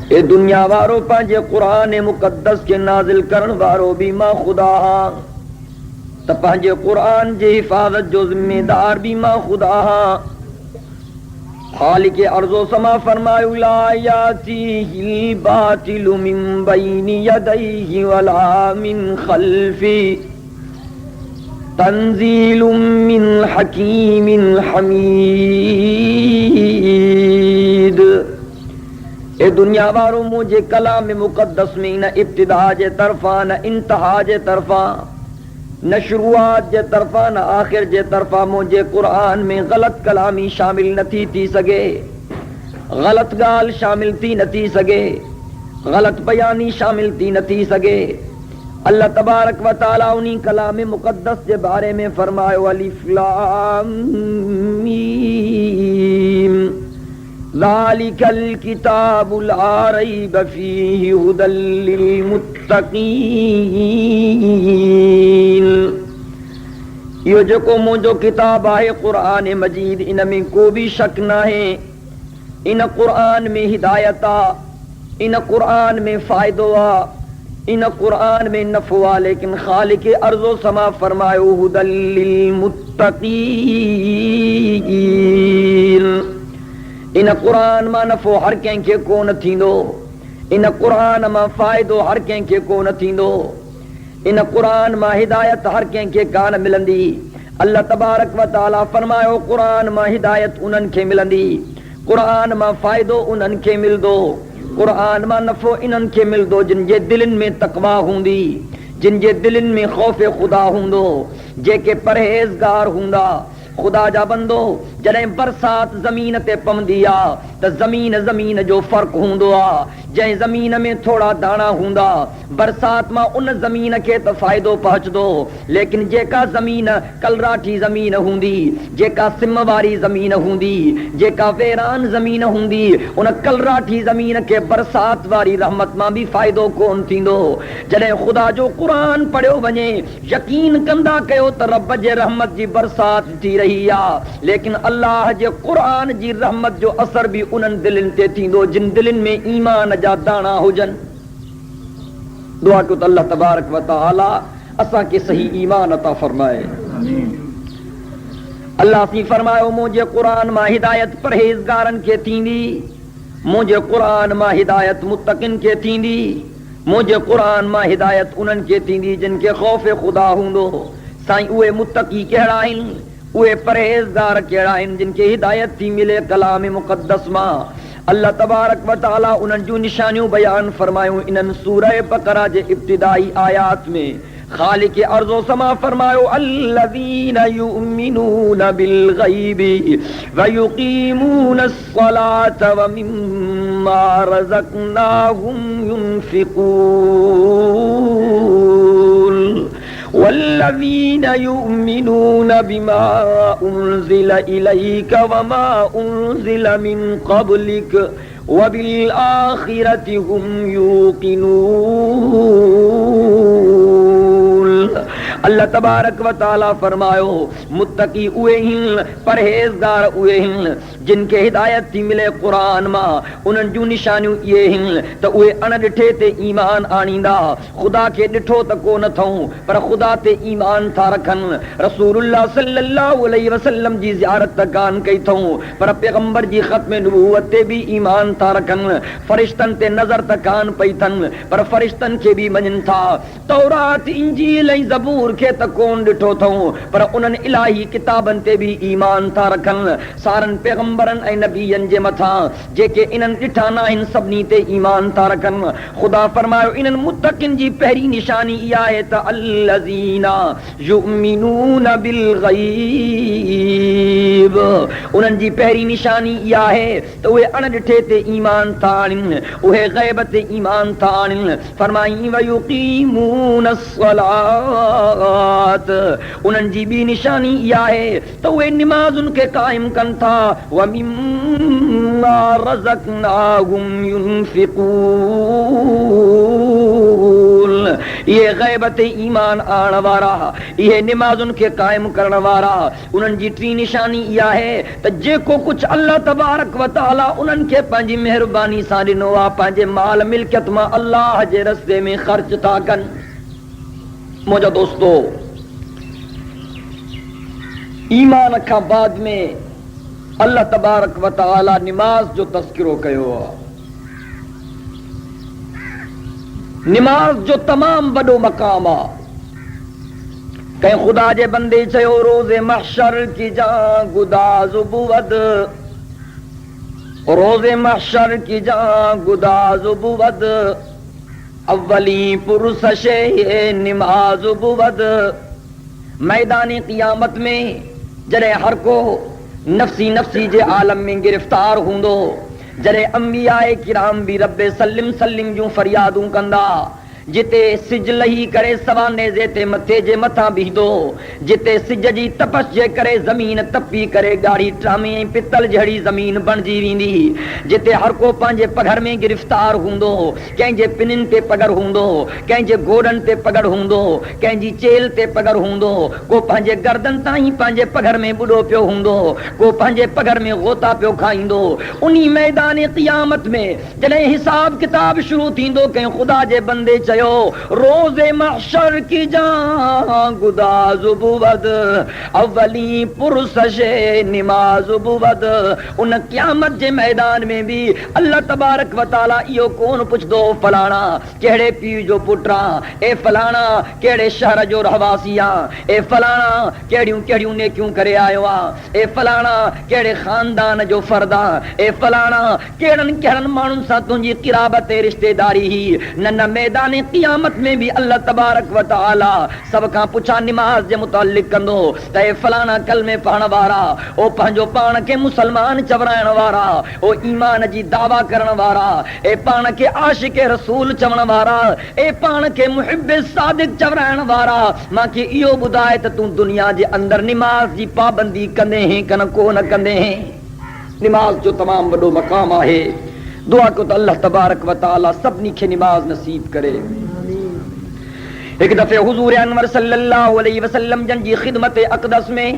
ए दुनिया वारो पंहिंजे क़ुरान मुक़द्दस के नाज़िल करण वारो भी मां ख़ुदा हां, त पंहिंजे क़ुरान जे हिफ़ाज़त जो ज़िम्मेदार भी मां ख़ुदा हां। खालिक़ अर्ज़ो समा फरमायो ला यातीहिल बातिलु मिन बैनि यदैहि वला मिन ख़ल्फ़ि तंज़ीलुम मिन हकीमिन हमीद। ए दुनिया वारो मुझे कलाम मुक़द्दस में न इब्तिदा जे तरफ़ा न इंतहा जे तरफ़ा न शुरुआत जे तरफ़ा न आखिर जे तरफ़ा मुझे क़ुरान में ग़लत कलामी शामिल न थी सघे, ग़लत ॻाल्हि शामिल थी न थी सघे, ग़लत बयानी शामिल थी न थी सघे। अल्लाह तबारक व तआला उन्हीं कलाम मुक़द्दस के बारे में फरमायो अलिफ लाम मीम ज़ालिकल किताबु ला रैब फ़ीहि हुदल लिल मुत्तक़ीन। यो जेको मुंहिंजो किताब आहे क़ुरान मजीद, इन में को भी शक न है। इन क़ुरान में हिदायत आ, इन क़ुरान में फ़ायदो आ, इन क़ुरान में नफ़ो आ। लेकिन ख़ालिक़ अर्ज़ो समा फरमायो हुदल लिल मुत्तक़ीन। इन क़ुरान मां नफ़ो हर कंहिंखे कोन थींदो, इन क़ुरान मां फ़ाइदो हर कंहिंखे कोन थींदो, इन क़ुरान मां हिदायत हर कंहिंखे कान मिलंदी। अल्लाह तबारक व तआला फरमायो क़ुरान मां हिदायत उन्हनि खे मिलंदी, क़ुरान मां फ़ाइदो उन्हनि खे मिलंदो, क़ुरान मां नफ़ो इन्हनि खे मिलंदो जिन जे दिलनि में तक़वा हूंदी, जिन जे दिलनि में ख़ौफ़ ख़ुदा हूंदो, जेके परहेज़गार हूंदा। खुदा जा बंदो, जॾहिं बरसात ज़मीन ते पवंदी आ त ज़मीन जो फ़र्क़ हूंदो आ। जंहिं ज़मीन में थोड़ा दाणा हूंदा, बरसात मां उन ज़मीन खे त फ़ाइदो पहुचदो, लेकिन जेका ज़मीन कलराठी ज़मीन हूंदी, जेका सिम वारी ज़मीन हूंदी, जेका वेरान ज़मीन हूंदी, उन कलराठी ज़मीन खे बरसात वारी रहमत मां भी फ़ाइदो कोन थींदो। जॾहिं ख़ुदा जो क़ुरान पढ़ियो वञे, यकीन कंदा कयो त रब जे रहमत जी बरसात थी रही आ, लेकिन अल्लाह जे क़ुरान जी रहमत जो असर भी उन्हनि दिलनि ते थींदो जिन दिलनि में ईमान जा दाणा हुजनि। दुआ कयो त अल्लाह तबारक व तआला असांखे सही ईमान अता फरमाए। अल्लाह सी फरमायो मुंहिंजे क़ुरान मां हिदायत परहेज़गारनि खे थींदी, मुंहिंजे क़ुरान मां हिदायत मुत्तक़िन खे थींदी, मुंहिंजे क़ुरान मां हिदायत उन्हनि खे थींदी जिन खे ख़ौफ़ ख़ुदा हूंदो। साईं उहे मुत्तक़ी कहिड़ा आहिनि, उहे परहेज़गार कहिड़ा आहिनि जिन खे हिदायत थी मिले कलाम मुक़द्दस मां। अल्लाह तबारक व तआला उन्हनि जूं निशानियूं बयान फरमायूं इन्हनि सूरह बक़रा जे इब्तिदाई आयात में। खालिक़ अर्ज़ो समा फरमायो अल्लज़ीना युमिनून बिल ग़ैबि व युक़ीमूनस्सलात व मिम्मा रज़क़नाहुम युनफ़िक़ून वल्लज़ीना युमिनून बिमा उन्ज़िल इलैक वमा उन्ज़िल मिन क़ब्लिक वबिल आखिरति हुम यूक़िनून। अल्लाह तबारक व तआला फरमायो मुत्तकी उहे हिन, परहेज़गार उहे हिन जिनखे हिदायत थी मिले क़ुरान मां। उन्हनि जूं निशानियूं इहे हिन त उहे अणॾिठे ते ईमान आणींदा। ख़ुदा खे ॾिठो त कोन अथऊं, पर ख़ुदा ते ईमान था रखनि। रसूलुल्लाह सल्लल्लाहु अलैहि वसल्लम जी ज़ियारत त कान कई अथऊं, पर पैगंबर जी ख़त्म नबूवत ते भी ईमान था रखनि। फ़रिश्तनि ते नज़र त कान पई अथनि, पर फ़रिश्तनि खे भी मञनि था। तौरात इंजील ऐं ज़बूर खे त कोन ॾिठो अथऊं, पर उन्हनि इलाही किताबनि ते भी ईमान था रखनि। सारनि पैगंबरनि ऐं नबीयनि जे मथां जेके इन्हनि ॾिठा न आहिनि सभिनी ते ईमान था रखनि। ख़ुदा फरमायो इन्हनि मुत्तक़िन जी पहिरीं निशानी इहा आहे त अल्लज़ीना युमिनून बिल ग़ैब। उन्हनि जी पहिरीं निशानी इहा आहे त उहे अणॾिठे ते ईमान था आणनि, उहे ग़ैब ते ईमान था आणनि। फरमाई व युक़ीमूनस्सलात। उन्हनि जी ॿी निशानी इहा आहे त उहे निमाज़ुनि खे क़ाइम कनि था। व मिम्मा रज़क़नाहुम युनफ़िक़ून। یہ غیبت ایمان آن وارا، یہ نمازن کے قائم کرن وارا، انہن جی ٹی نشانی یہ ہے تو جے کو کچھ اللہ تبارک و تعالی انہن کے پانجی مہربانی سان ڈنو آ پانجے مال ملکت میں اللہ جے رستے میں خرچ تھا کن۔ موجا دوستو، ایمان کا بعد میں اللہ تبارک و تعالی نماز جو تذکرو کیو، نماز جو تمام بڑو مقام آ، کہیں خدا جے بندے چیو روز محشر کی جان گداز بود، روز محشر کی جان گداز بود، اولی پرسش نماز بود۔ میدان قیامت میں جڑے ہر کو نفسی نفسی جے عالم میں گرفتار ہوندو، جڑے انبیاء کرام بھی رب سلم سلم جوں فریادوں کندا، جتے سج لہی کرے سوانے زیتے متھے جے متھا بیدو، جتے سج جی تپش جے کرے زمین تپی کرے گاڑی ٹرامی پتل جھڑی زمین بن جی ویندی، جتے ہر کو پانجے پگھر میں گرفتار ہوندو، کہیں جے پنن تے پگڑ ہوندو، کہیں جے گوڑن تے پگڑ ہوندو، کہیں جی چیل تے پگڑ ہوندو، کو پانجے گردن تائیں پانجے پگھر میں بڑو پیو ہوندو، کو پانجے پگھر میں غوطا پیو کھائیندو۔ انہی میدان قیامت میں جڑے حساب کتاب شروع تھیندو، کہیں خدا جے بندے روز محشر کی جان گداز بود، اولی پرسش نماز بود۔ ان قیامت جے میدان میں بھی اللہ تبارک و تعالی یہ کون پوچھ دو، فلانا کیڑے پی جو پٹرا، اے فلانا کیڑے شہر جو رہواسیاں، اے فلانا کیڑیوں کیڑیوں نے کیوں کرے آئے وا، اے فلانا کیڑے خاندان جو فردا، اے فلانا کیڑن کیڑن مانن سا تنجی قرابت رشتہ داری ہی نہ میدان قیامت میں بھی اللہ تبارک و تعالی سب کا پوچھا نماز جے متعلق کندو، تے فلانا کلمے پڑھن وارا، او پنجو پان کے مسلمان چورائن وارا، او ایمان جی دعویٰ کرن وارا، اے پان کے عاشق رسول چون وارا، اے پان کے محب صادق چورائن وارا، ماں کے ایو بدائے تو دنیا جے اندر نماز جی پابندی کندے ہیں کن کو نہ کندے ہیں۔ نماز جو تمام بڑو مقام ہے، دعا کو تو اللہ تبارک و تعالی سبنی کے نماز نصیب کرے۔ ایک دفعہ حضور انور صلی اللہ علیہ وسلم جن جی خدمت اقدس میں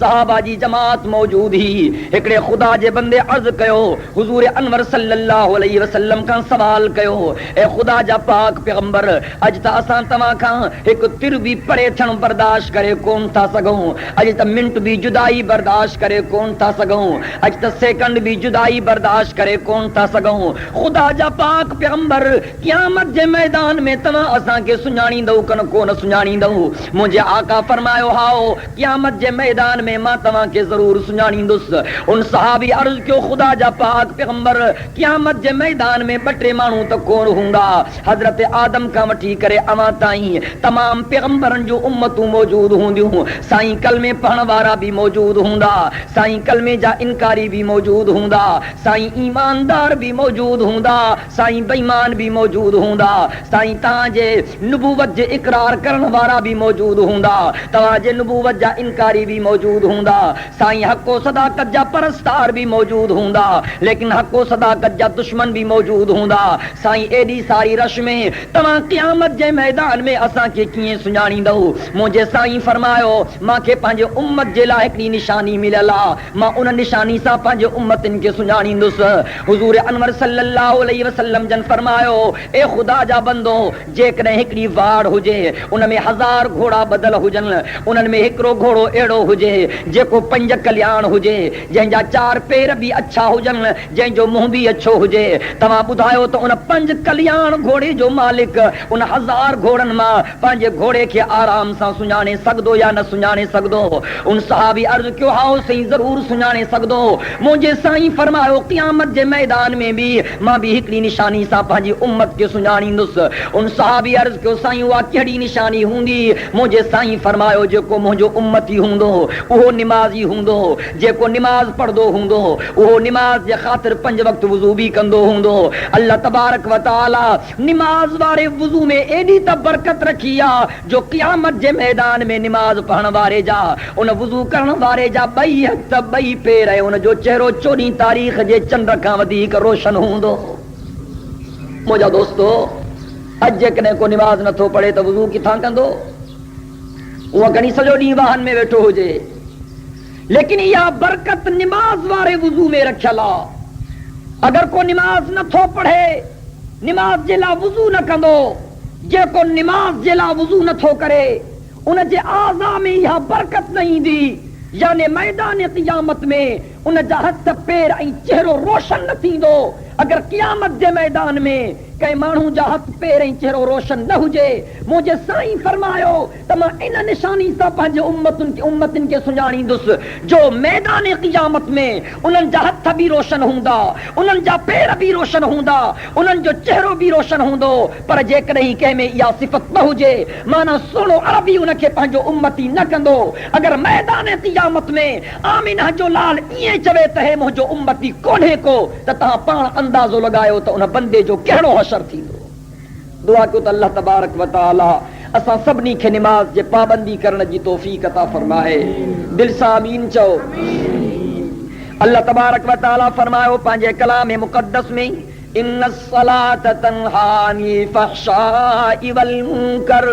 صحابہ جی جماعت موجود ہی، ایکڑے خدا جے بندے عرض کیو، حضور انور صلی اللہ علیہ وسلم کا سوال کیو، اے خدا جا پاک پیغمبر، اج تا اساں تواں کھاں ایک تر بھی پڑے تھن برداشت کرے کون تھا سگوں، اج تا منٹ بھی جدائی برداشت کرے کون تھا سگوں، اج تا سیکنڈ بھی جدائی برداشت کرے کون تھا سگوں۔ خدا جا پاک پیغمبر قیامت جے میدان میں تواں اساں کے سنجاڑی دو کن کو نہ سنجاڑی دو۔ مجھے آقا فرمایا ہاؤ قیامت جے میدان میں ماں تواں کے ضرور سنجاڑی دوس۔ ان صحابی عرض کیو خدا جا پاک پیغمبر قیامت جے میدان میں بٹے مانو تو کون ہوندا؟ حضرت آدم کا وٹھی کرے اواں تائیں تمام پیغمبرن جو امتوں موجود ہوندیوں، سائیں کلمے پڑھن وارا بھی موجود ہوندا، سائیں کلمے جا انکاری بھی موجود ہوندا، سائیں ایماندار بھی موجود ہوندا، سائیں بے ایمان بھی موجود ہوندا، سائیں تاں جے نبوت جے اقرار کرن وارا بھی موجود ہوندا، تاں جے نبوت جا انکاری بھی موجود ہوندا، سائیں حق و صداقت جا پرستار بھی موجود ہوندا، لیکن حق و صداقت جا دشمن بھی موجود ہوندا۔ سائیں ایڈی ساری رش میں تمام قیامت جے میدان میں اساں کے کیے سنجاڑی دو؟ مجھے سائیں فرماयो ماں کے پانجے امت جے لائے ہکڑی نشانی مللا، ماں ان نشانی سا پانجے امت ان کے سنجاڑی دوس۔ حضور انور صلی اللہ علیہ وسلم جن فرماयो اے خدا جا بندو، جے کنے ہکڑی واڑ ہوجے ان میں 1000 گھوڑا بدل ہوجن، انن میں ہکڑو گھوڑو ایڑو ہوجے جے کو 5 کلیان ہوجے، جن جا 4 پیر بھی اچھا ہوجن، جن جو منہ بھی اچھو ہوجے، تمام بدھاयो تو ان 5 کلیان گھوڑے جو مالک ان 1000 گھوڑن ماں پانجے گھوڑے کے آرام سان سنجانے سگدو یا نہ سنجانے سگدو؟ ان صحابی عرض کیو ہاؤ سائیں ضرور سنجانے سگدو۔ مجھے سائیں فرماयो قیامت جے میدان میں بھی ماں بھی ہکڑی نشانی سا پانجی امت کے سنجاڑی دوس۔ ان صحابی عرض کیو سائیں وا کیڑی نشانی ہوندی؟ مجھے سائیں فرماयो جو کو منجو امتی ہوندو وہ نمازی ہوندو، جے کو نماز پڑھدو ہوندو وہ نماز جے خاطر 5 وقت وضو بھی کندو ہوندو۔ اللہ تبارک و تعالی نماز وارے وضو میں ایڈی تا برکت رکھیا جو قیامت جے میدان میں نماز پڑھن وارے جا ان وضو کرن وارے جا بئی ہتھ بئی پیر ہے ان جو چہرو 14 تاریخ جے چنڈ کھاں ودیک روشن ہوندو۔ موجا دوستو अज जेकॾहिं को निमाज़ नथो पढ़े त वुज़ू किथां कंदो? उहा खणी सॼो ॾींहुं वाहन में वेठो हुजे, लेकिन इहा बरकत निमाज़ वारे वुज़ू में रखियल आहे। अगर को निमाज़ नथो पढ़े, निमाज़ जे लाइ वुज़ू न कंदो, जेको निमाज़ जे लाइ वुज़ू नथो करे उन जे आज़ा में इहा बरकत न ईंदी, यानी मैदान क़ियामत में उन जा हथ पेर ऐं चेहरो रोशन न थींदो। अगर क़ियामत जे मैदान में कंहिं माण्हू जा हथ पेर ऐं चेहरो रोशन न हुजे, मुंहिंजे साईं फरमायो त मां इन निशानी सां पंहिंजे उम्मतनि खे सुञाणींदुसि जो मैदान क़ियामत में उन्हनि जा हथ बि रोशन हूंदा, उन्हनि जा पेर बि रोशन हूंदा, उन्हनि जो चेहरो बि रोशन हूंदो। पर जेकॾहिं कंहिं में इहा सिफ़त न हुजे, माना सुहिणो अरबी उनखे पंहिंजो उम्मती न कंदो। अगर मैदान क़ियामत में आमिना जो लाल ईअं चवे त हे मुंहिंजो उम्मती कोन्हे को, त तव्हां पाण अंदाज़ो लॻायो त उन बंदे जो कहिड़ो हशर थींदो। दुआ कयो त अल्लाह तबारक व तआला असां सभिनी खे निमाज़ जे पाबंदी करण जी तौफ़ीक़ अता फरमाए। दिल सां आमीन चओ। अल्लाह तबारक व तआला फरमायो पंहिंजे कलाम मुक़द्दस में, इन्नस्सलात तन्हा अनिल फ़हशाइ वल मुनकर।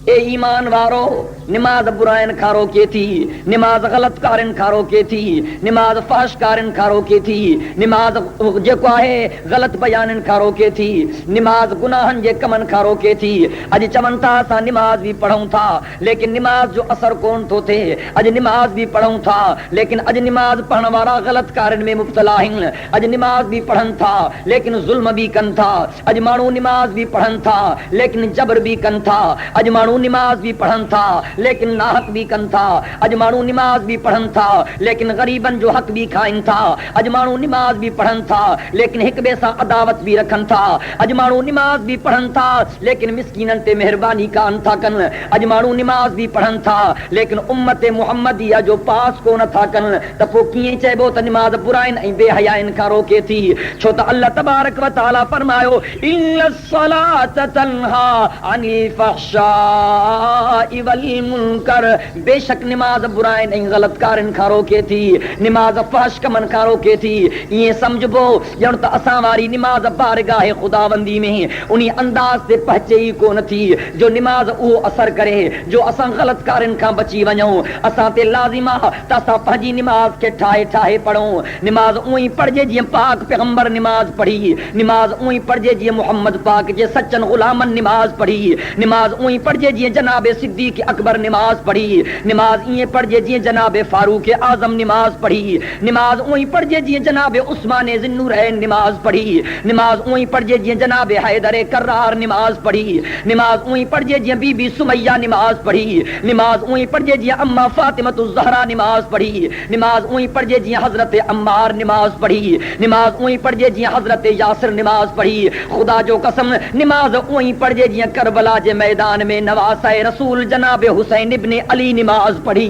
ए ईमान वारो, निमाज़ बुराइनि खां रोके थी, निमाज़ ग़लत कारनि खां रोके थी, निमाज़ फ़हश कारनि खां रोके थी, निमाज़ जेको आहे ग़लत बयाननि खां रोके थी, निमाज़ गुनाहनि जे कमनि खां रोके थी। अॼु चवनि था असां निमाज़ बि पढ़ूं था, लेकिन निमाज़ जो असर कोन थो थिए। अॼु निमाज़ बि पढ़ूं था, लेकिन अॼु निमाज़ पढ़ण वारा ग़लत कारनि में मुब्तला आहिनि। अॼु निमाज़ बि पढ़नि था, लेकिन ज़ुल्म बि कनि था। अॼु माण्हू निमाज़ बि पढ़नि था, लेकिन जबर बि कनि था। अॼु माण्हू निमाज़ भी पढ़न था, लेकिन नाहक भी कन था। अज माण्हू निमाज़ भी पढ़न था, लेकिन गरीबन जो हक भी खाइन था। अज माण्हू निमाज़ भी पढ़न था, लेकिन एक बे सां अदावत भी रखन था। अज माण्हू निमाज़ भी पढ़न था, लेकिन मिस्कीनन ते मेहरबानी कान था कन। अज माण्हू निमाज़ भी पढ़न था, लेकिन उम्मत मुहम्मदिया जो पास कोन था कन। त पोइ कीअं चइबो त निमाज़ बुराइन ऐं बेहयाइन खां रोके थी? छो त अल्लाह तबारक व तआला फरमायो, इन्नस्सलात तन्हा अनिल फ़हशाइ वल मुनकर। बेशक निमाज़ बुराइन ऐं ग़लत कारनि खां रोके थी, निमाज़ फ़हश कमनि खां रोके थी। ईअं सम्झबो ॼण त असां वारी निमाज़ बारगाह ख़ुदावंदी में उन अंदाज़ ते पहुचे ई कोन थी जो निमाज़ उहो असर करे, जो असां ग़लत कारनि खां बची वञूं। असां ते लाज़िम आहे त असां पंहिंजी निमाज़ खे ठाहे ठाहे पढ़ूं। निमाज़ उअं ई पढ़जे जीअं पाक पैगंबर निमाज़ पढ़ी, निमाज़ उअं ई पढ़जे जीअं मुहम्मद पाक जे सचनि ग़ुलामनि निमाज़ पढ़ी, निमाज़ उअं ई पढ़जे जीअं जनाब सिद्दीक़ अकबर निमाज़ पढ़ी, निमाज़ ईअं पढ़जे जीअं जनाब फारूक आज़म निमाज़ पढ़ी, निमाज़ उअं ई पढ़जे जीअं जनाब उस्मान ज़िन्नुरैन निमाज़ पढ़ी, निमाज़ उअं ई पढ़जे जीअं जनाब हैदर कर्रार निमाज़ पढ़ी, निमाज़ उअं ई पढ़जे जीअं बीबी सुमैया निमाज़ पढ़ी, निमाज़ उअं ई पढ़जे जीअं अम्मा फातिमतुज़ ज़हरा निमाज़ पढ़ी, निमाज़ उअं ई पढ़जे जीअं हज़रत अम्मार निमाज़ पढ़ी, निमाज़ उअं ई पढ़जे जीअं हज़रत यासिर निमाज़ पढ़ी। खुदा जो कसम निमाज़ उअं ई पढ़जे जीअं करबला जे मैदान में नवासाए रसूल जनाब हुसैन इब्न अली निमाज़ पढ़ी।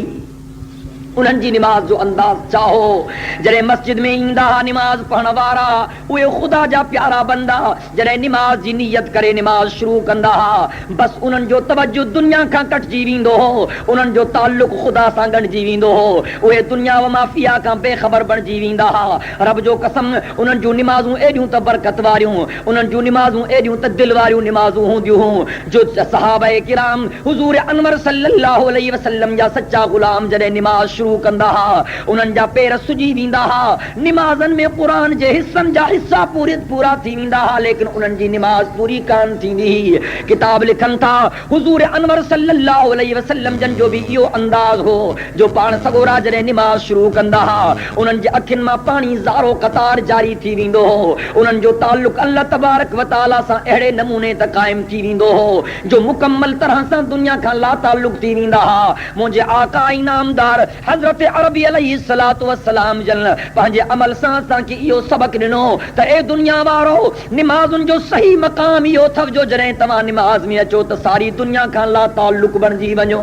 उन्हनि जी निमाज़ जो अंदाज़ चाहो। जॾहिं मस्जिद में ईंदा हुआ निमाज़ पढ़ण वारा, उहे ख़ुदा जा प्यारा बंदा, जॾहिं निमाज़ जी नियत करे निमाज़ शुरू कंदा हुआ, बसि उन्हनि जो तवज्जो दुनिया खां कटिजी वेंदो हो, उन्हनि जो ताल्लुक़ ख़ुदा सां ॻंढिजी वेंदो हो। उहे दुनिया व माफ़िया खां बेख़बर बणिजी वेंदा हुआ। रब जो कसम उन्हनि जूं निमाज़ूं एॾियूं त बरकत वारियूं, उन्हनि जूं निमाज़ूं एॾियूं त दिलि वारियूं निमाज़ूं हूंदियूं हुयूं जो सहाबाए किराम हुज़ूर अनवर सल्लल्लाहु अलैहि वसल्लम जा सच्चा ग़ुलाम जॾहिं निमाज़ कंदा हा, उन्हनि जा पेर सुजी वेंदा हा। निमाज़नि में क़ुरान जे हिस्सनि जा हिस्सा पूरा थी वेंदा हा, लेकिन उन्हनि जी निमाज़ पूरी कान थींदी हुई। किताब लिखनि था हुज़ूर अनवर सल्लल्लाहु अलैहि वसल्लम जन जो भी इहो अंदाज़ हो जो पाण सगोरा जॾहिं निमाज़ शुरू कंदा हा, उन्हनि जे अखियुनि मां पाणी ज़ारो क़तार जारी थी वेंदो हो। उन्हनि जो ताल्लुक़ अल्लाह तबारक व तआला सां अहिड़े नमूने त क़ाइम थी वेंदो हो जो मुकम्मल तरह सां दुनिया खां ला ताल्लुक़ थी वेंदा हा। मुंहिंजे आका इनामदार हज़रत अरबी अलैहिस्सलातु वस्सलाम जन पंहिंजे अमल सां असांखे इहो सबक़ ॾिनो त ए दुनिया वारो, निमाज़ुनि जो सही मक़ाम इहो अथव जो जॾहिं तव्हां निमाज़ में अचो त सारी दुनिया खां ला ताल्लुक़ बणिजी वञो।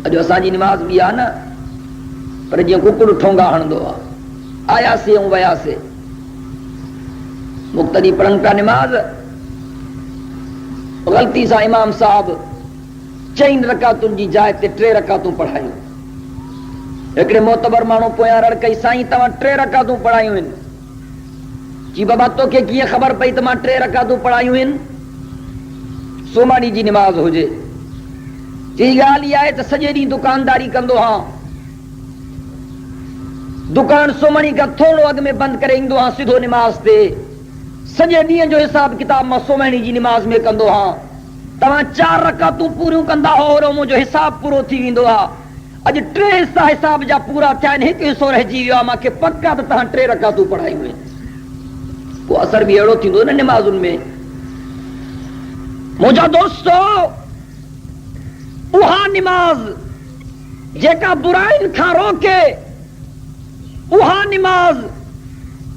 अॼु असांजी निमाज़ बि आहे न, पर जीअं कुकुड़ ठोंगा हणंदो आहे, आयासीं ऐं वयासीं। मुक़्तदी पढ़नि पिया निमाज़, ग़लती सां इमाम साहब 4 रकातुनि जी जाइ ते 3 रकातूं पढ़ायूं। हिकिड़े मोतबर माण्हू पोयां रड़ कई, साईं तव्हां 3 रकातूं पढ़ायूं आहिनि। जी बाबा तो के कीअं ख़बर पई त मां 3 रकातूं पढ़ायूं आहिनि सोमारी जी निमाज़ हुजे? जी ॻाल्हि इहा आहे त सॼे ॾींहुं दुकानदारी कंदो हा, दुकान सोमणी खां थोरो अॻु में बंदि करे ईंदो हा सिधो निमाज़ ते, सॼे ॾींहं जो हिसाब किताब मां सोमणी जी निमाज़ में कंदो हा। तव्हां 4 रकातूं पूरियूं कंदा हो और मुंहिंजो हिसाब पूरो थी वेंदो आहे। अॼु 3 हिसा हिसाब जा पूरा थिया आहिनि, 1 हिसो रहिजी वियो आहे, मूंखे पक आहे त तव्हां 3 रकातूं पढ़ायूं आहिनि। पोइ असर बि अहिड़ो थींदो न निमाज़ुनि में। मुंहिंजा दोस्तो, उहा निमाज़ जेका बुराइनि खां रोके, उहा निमाज़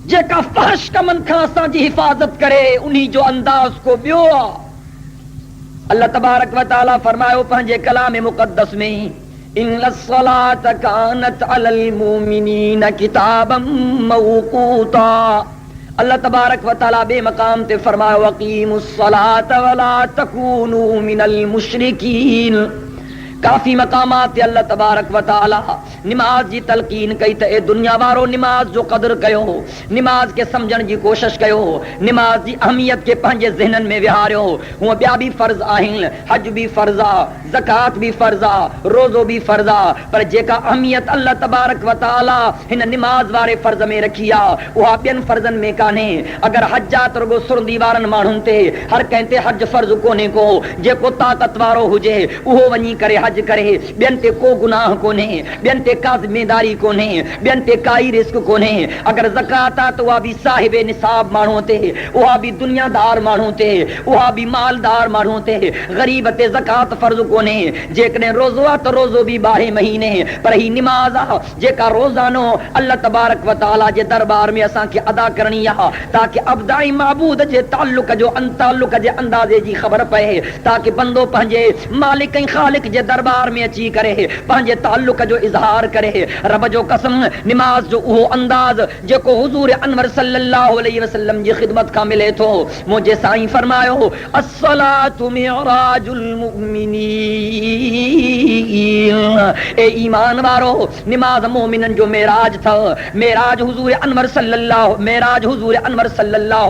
जेका फहश कमनि खां असांजी हिफ़ाज़त करे, उन्ही जो अंदाज़ को ॿियो आहे। अल्लाह तबारक व तआला फरमायो पंहिंजे कलाम मुक़द्दस में, इन्नस्सलात कानत अलल मुमिनीन किताबम मौक़ूता। अल्लाह तबारक व तआला बे मकाम ते फरमायो, अक़ीमुस्सलात वला तकूनू मिनल मुशरिकीन। काफ़ी मकामात ते अल्लाह तबारक व तआला निमाज जी तलकीन कई त ए दुनिया वारो निमाज जो क़दर कयो, निमाज के समझण जी कोशिश कयो, निमाज जी अहमियत के पंहिंजे ज़हनन में विहारियो। हूअं ॿिया बि फर्ज़ आहिनि, हज बि फर्ज़ आहे, ज़कात बि फर्ज़ आहे, रोज़ो बि फर्ज़ आहे, पर जेका अहमियत अल्लाह तबारक व तआला हिन निमाज वारे फर्ज़ में रखी आहे उहा ॿियनि फर्ज़नि में कान्हे। अगर हजात रुगो सुरंदी वारनि माण्हुनि ते, हर कंहिं ते हज फर्ज़ कोन्हे को, जेको ताक़त वारो हुजे उहो वञी करे हज करे, ॿियनि ते को गुनाह कोन्हे, ॿियनि ते का ज़िम्मेदारी कोन्हे, ॿियनि ते काई रिस्क कोन्हे। अगर ज़कात आहे त उहा बि साहिबे निसाब माण्हूअ ते, उहा बि दुनियादार माण्हू ते, उहा बि मालदार माण्हू ते, ग़रीब ते ज़कात फर्ज़ कोन्हे। जेकॾहिं रोज़ो आहे त रोज़ो बि 12 महीने, पर ही निमाज़ आहे जेका रोज़ानो अल्लाह तबारक व तआला जे दरबार में असांखे अदा करणी आहे, ताकि अब्दाई माबूद जे ताल्लुक जे अंदाज़े जी ख़बर पए, ताकि बंदो पंहिंजे मालिक ऐं ख़ालिक जे दरबार में अची करे पंहिंजे ताल्लुक जो इज़हार करे। रब जो कसम, निमाज जो उहो अंदाज़ जेको हुज़ूर अनवर सल्लल्लाहु अलैहि वसल्लम जी ख़िदमत खां मिले थो। मुंहिंजे साईं फरमायो, अस्सलातु मिअराजुल मुमिनीन। ए ईमान वारो, निमाज मोमिनन जो मेराज था। मेराज हुज़ूर अनवर सल्लल्लाहु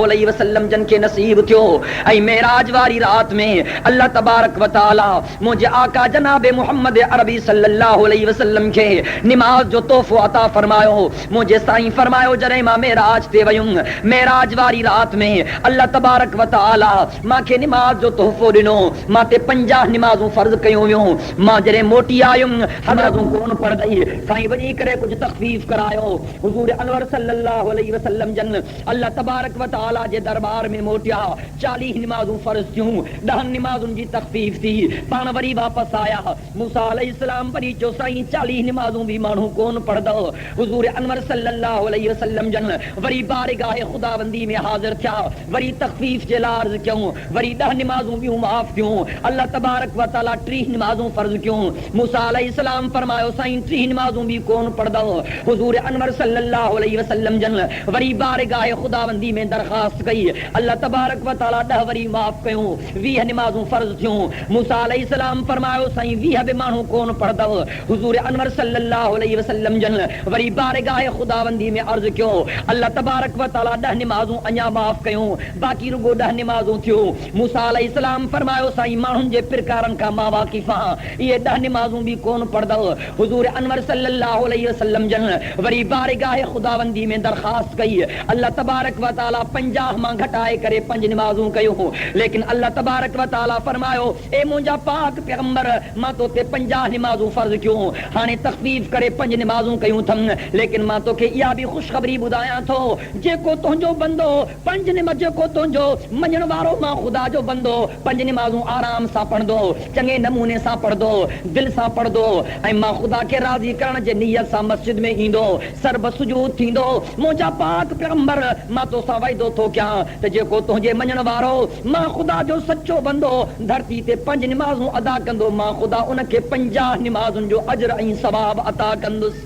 अलैहि वसल्लम जन खे नसीब थियो। ऐं मेराज वारी रात में अल्लाह तबारक व तआला मुंहिंजे आका जनाब मोहम्मद अरबी सल्लल्लाहु अलैहि वसल्लम खे निमाज जो तोहफ़ो अता फरमायो। मुंहिंजे साईं फरमायो, जॾहिं मां मेराज ते वयुमि, मेराज वारी रात में अल्लाह तबारक व तआला मूंखे निमाज जो तोहफ़ो ॾिनो। मां ते 50 निमाज़ूं फर्ज़ कयूं वियूं। मां जॾहिं मोटी आयुमि, हज़रतूं कोन पढ़ंदई, साईं वञी करे कुझु तख़फ़ीफ़ करायो। हुज़ूर अनवर सल्लल्लाहु अलैहि वसल्लम जन अल्लाह तबारक व तआला जे दरबार में मोटिया। 40 निमाज़ूं फर्ज़ थियूं, 10 निमाज़ुनि जी तख़फ़ीफ़ थी, पाण वरी वापसि आया। मूसा अलैहिस्सलाम वरी चयो, साईं 40 निमाज़ूं भी माण्हू कोन पढ़ंदो। हुज़ूर अनवर सल्लल्लाहु अलैहि वसल्लम जन वरी बारगाह खुदाबंदी में हाज़िर थिया, वरी तख़फ़ीफ़ जे लाइ अर्ज़ कयूं, वरी 10 निमाज़ूं बियूं माफ़ थियूं। अल्लाह तबारक व तआला 30 निमाज़ूं फर्ज़ कयूं। मूसा अलैहिस्सलाम फरमायो, साईं 30 निमाज़ूं भी कोन पढ़ंदो। हुज़ूर अनवर सल्लल्लाहु अलैहि वसल्लम जन वरी बारगाह खुदाबंदी में दरख़्वास्त कई। अल्लाह तबारक व तआला 10 वरी माफ़ कयूं, 20 निमाज़ूं फर्ज़ थियूं। मूसा अलैहिस्सलाम फरमायो, साईं 20 भी माण्हू कोन पढ़ंदो। हुज़ूर अनवर सल्लल्लाहु अलैहि वसल्लम जन वरी बारगाह खुदाबंदी में अर्ज़ कयो, अल्लाह तबारक व तआला 10 निमाज़ूं अञा माफ़ कयूं, बाक़ी रुगो 10 निमाज़ूं थियूं। मूसा अलैहिस्सलाम फरमायो, साईं माण्हुनि जे प्रकारनि खां मां वाक़िफ़ आहियां, इहे 10 निमाज़ूं भी कोन पढ़ंदो। हुज़ूर अनवर सल्लल्लाहु अलैहि वसल्लम जन वरी बारगाह खुदाबंदी में दरख़्वास्त कई। अल्लाह तबारक व तआला 50 मां घटाए करे 5 निमाज़ूं कयूं। लेकिन अल्लाह तबारक व तआला फरमायो, ए मुंहिंजा पाक पैगंबर, मां तो ते 50 निमाज़ूं फर्ज़ कयूं, हाणे तख़फ़ीफ़ करे 5 निमाज़ूं कयूं अथमि। लेकिन मां तोखे इहा बि ख़ुशख़बरी ॿुधायां थो, जेको तुंहिंजो बंदो 5 निमाज़, जेको तुंहिंजो मञण वारो मां ख़ुदा जो बंदो 5 निमाज़ूं आराम सां पढ़ंदो, चङे नमूने सां पढ़ंदो, दिलि सां पढ़ंदो, ऐं मां ख़ुदा खे राज़ी करण जे नियत सां मस्जिद में ईंदो, सर्ब सुजूद थींदो। मुंहिंजा पाक पैगंबर, मां तोसां वाइदो थो कयां त जेको तुंहिंजे मञण वारो मां ख़ुदा जो सचो बंदो धरती ते 5 निमाज़ूं अदा कंदो, मां ख़ुदा उनखे 50 निमाज़ुनि जो अजर ऐं सवाब अता कंदुसि।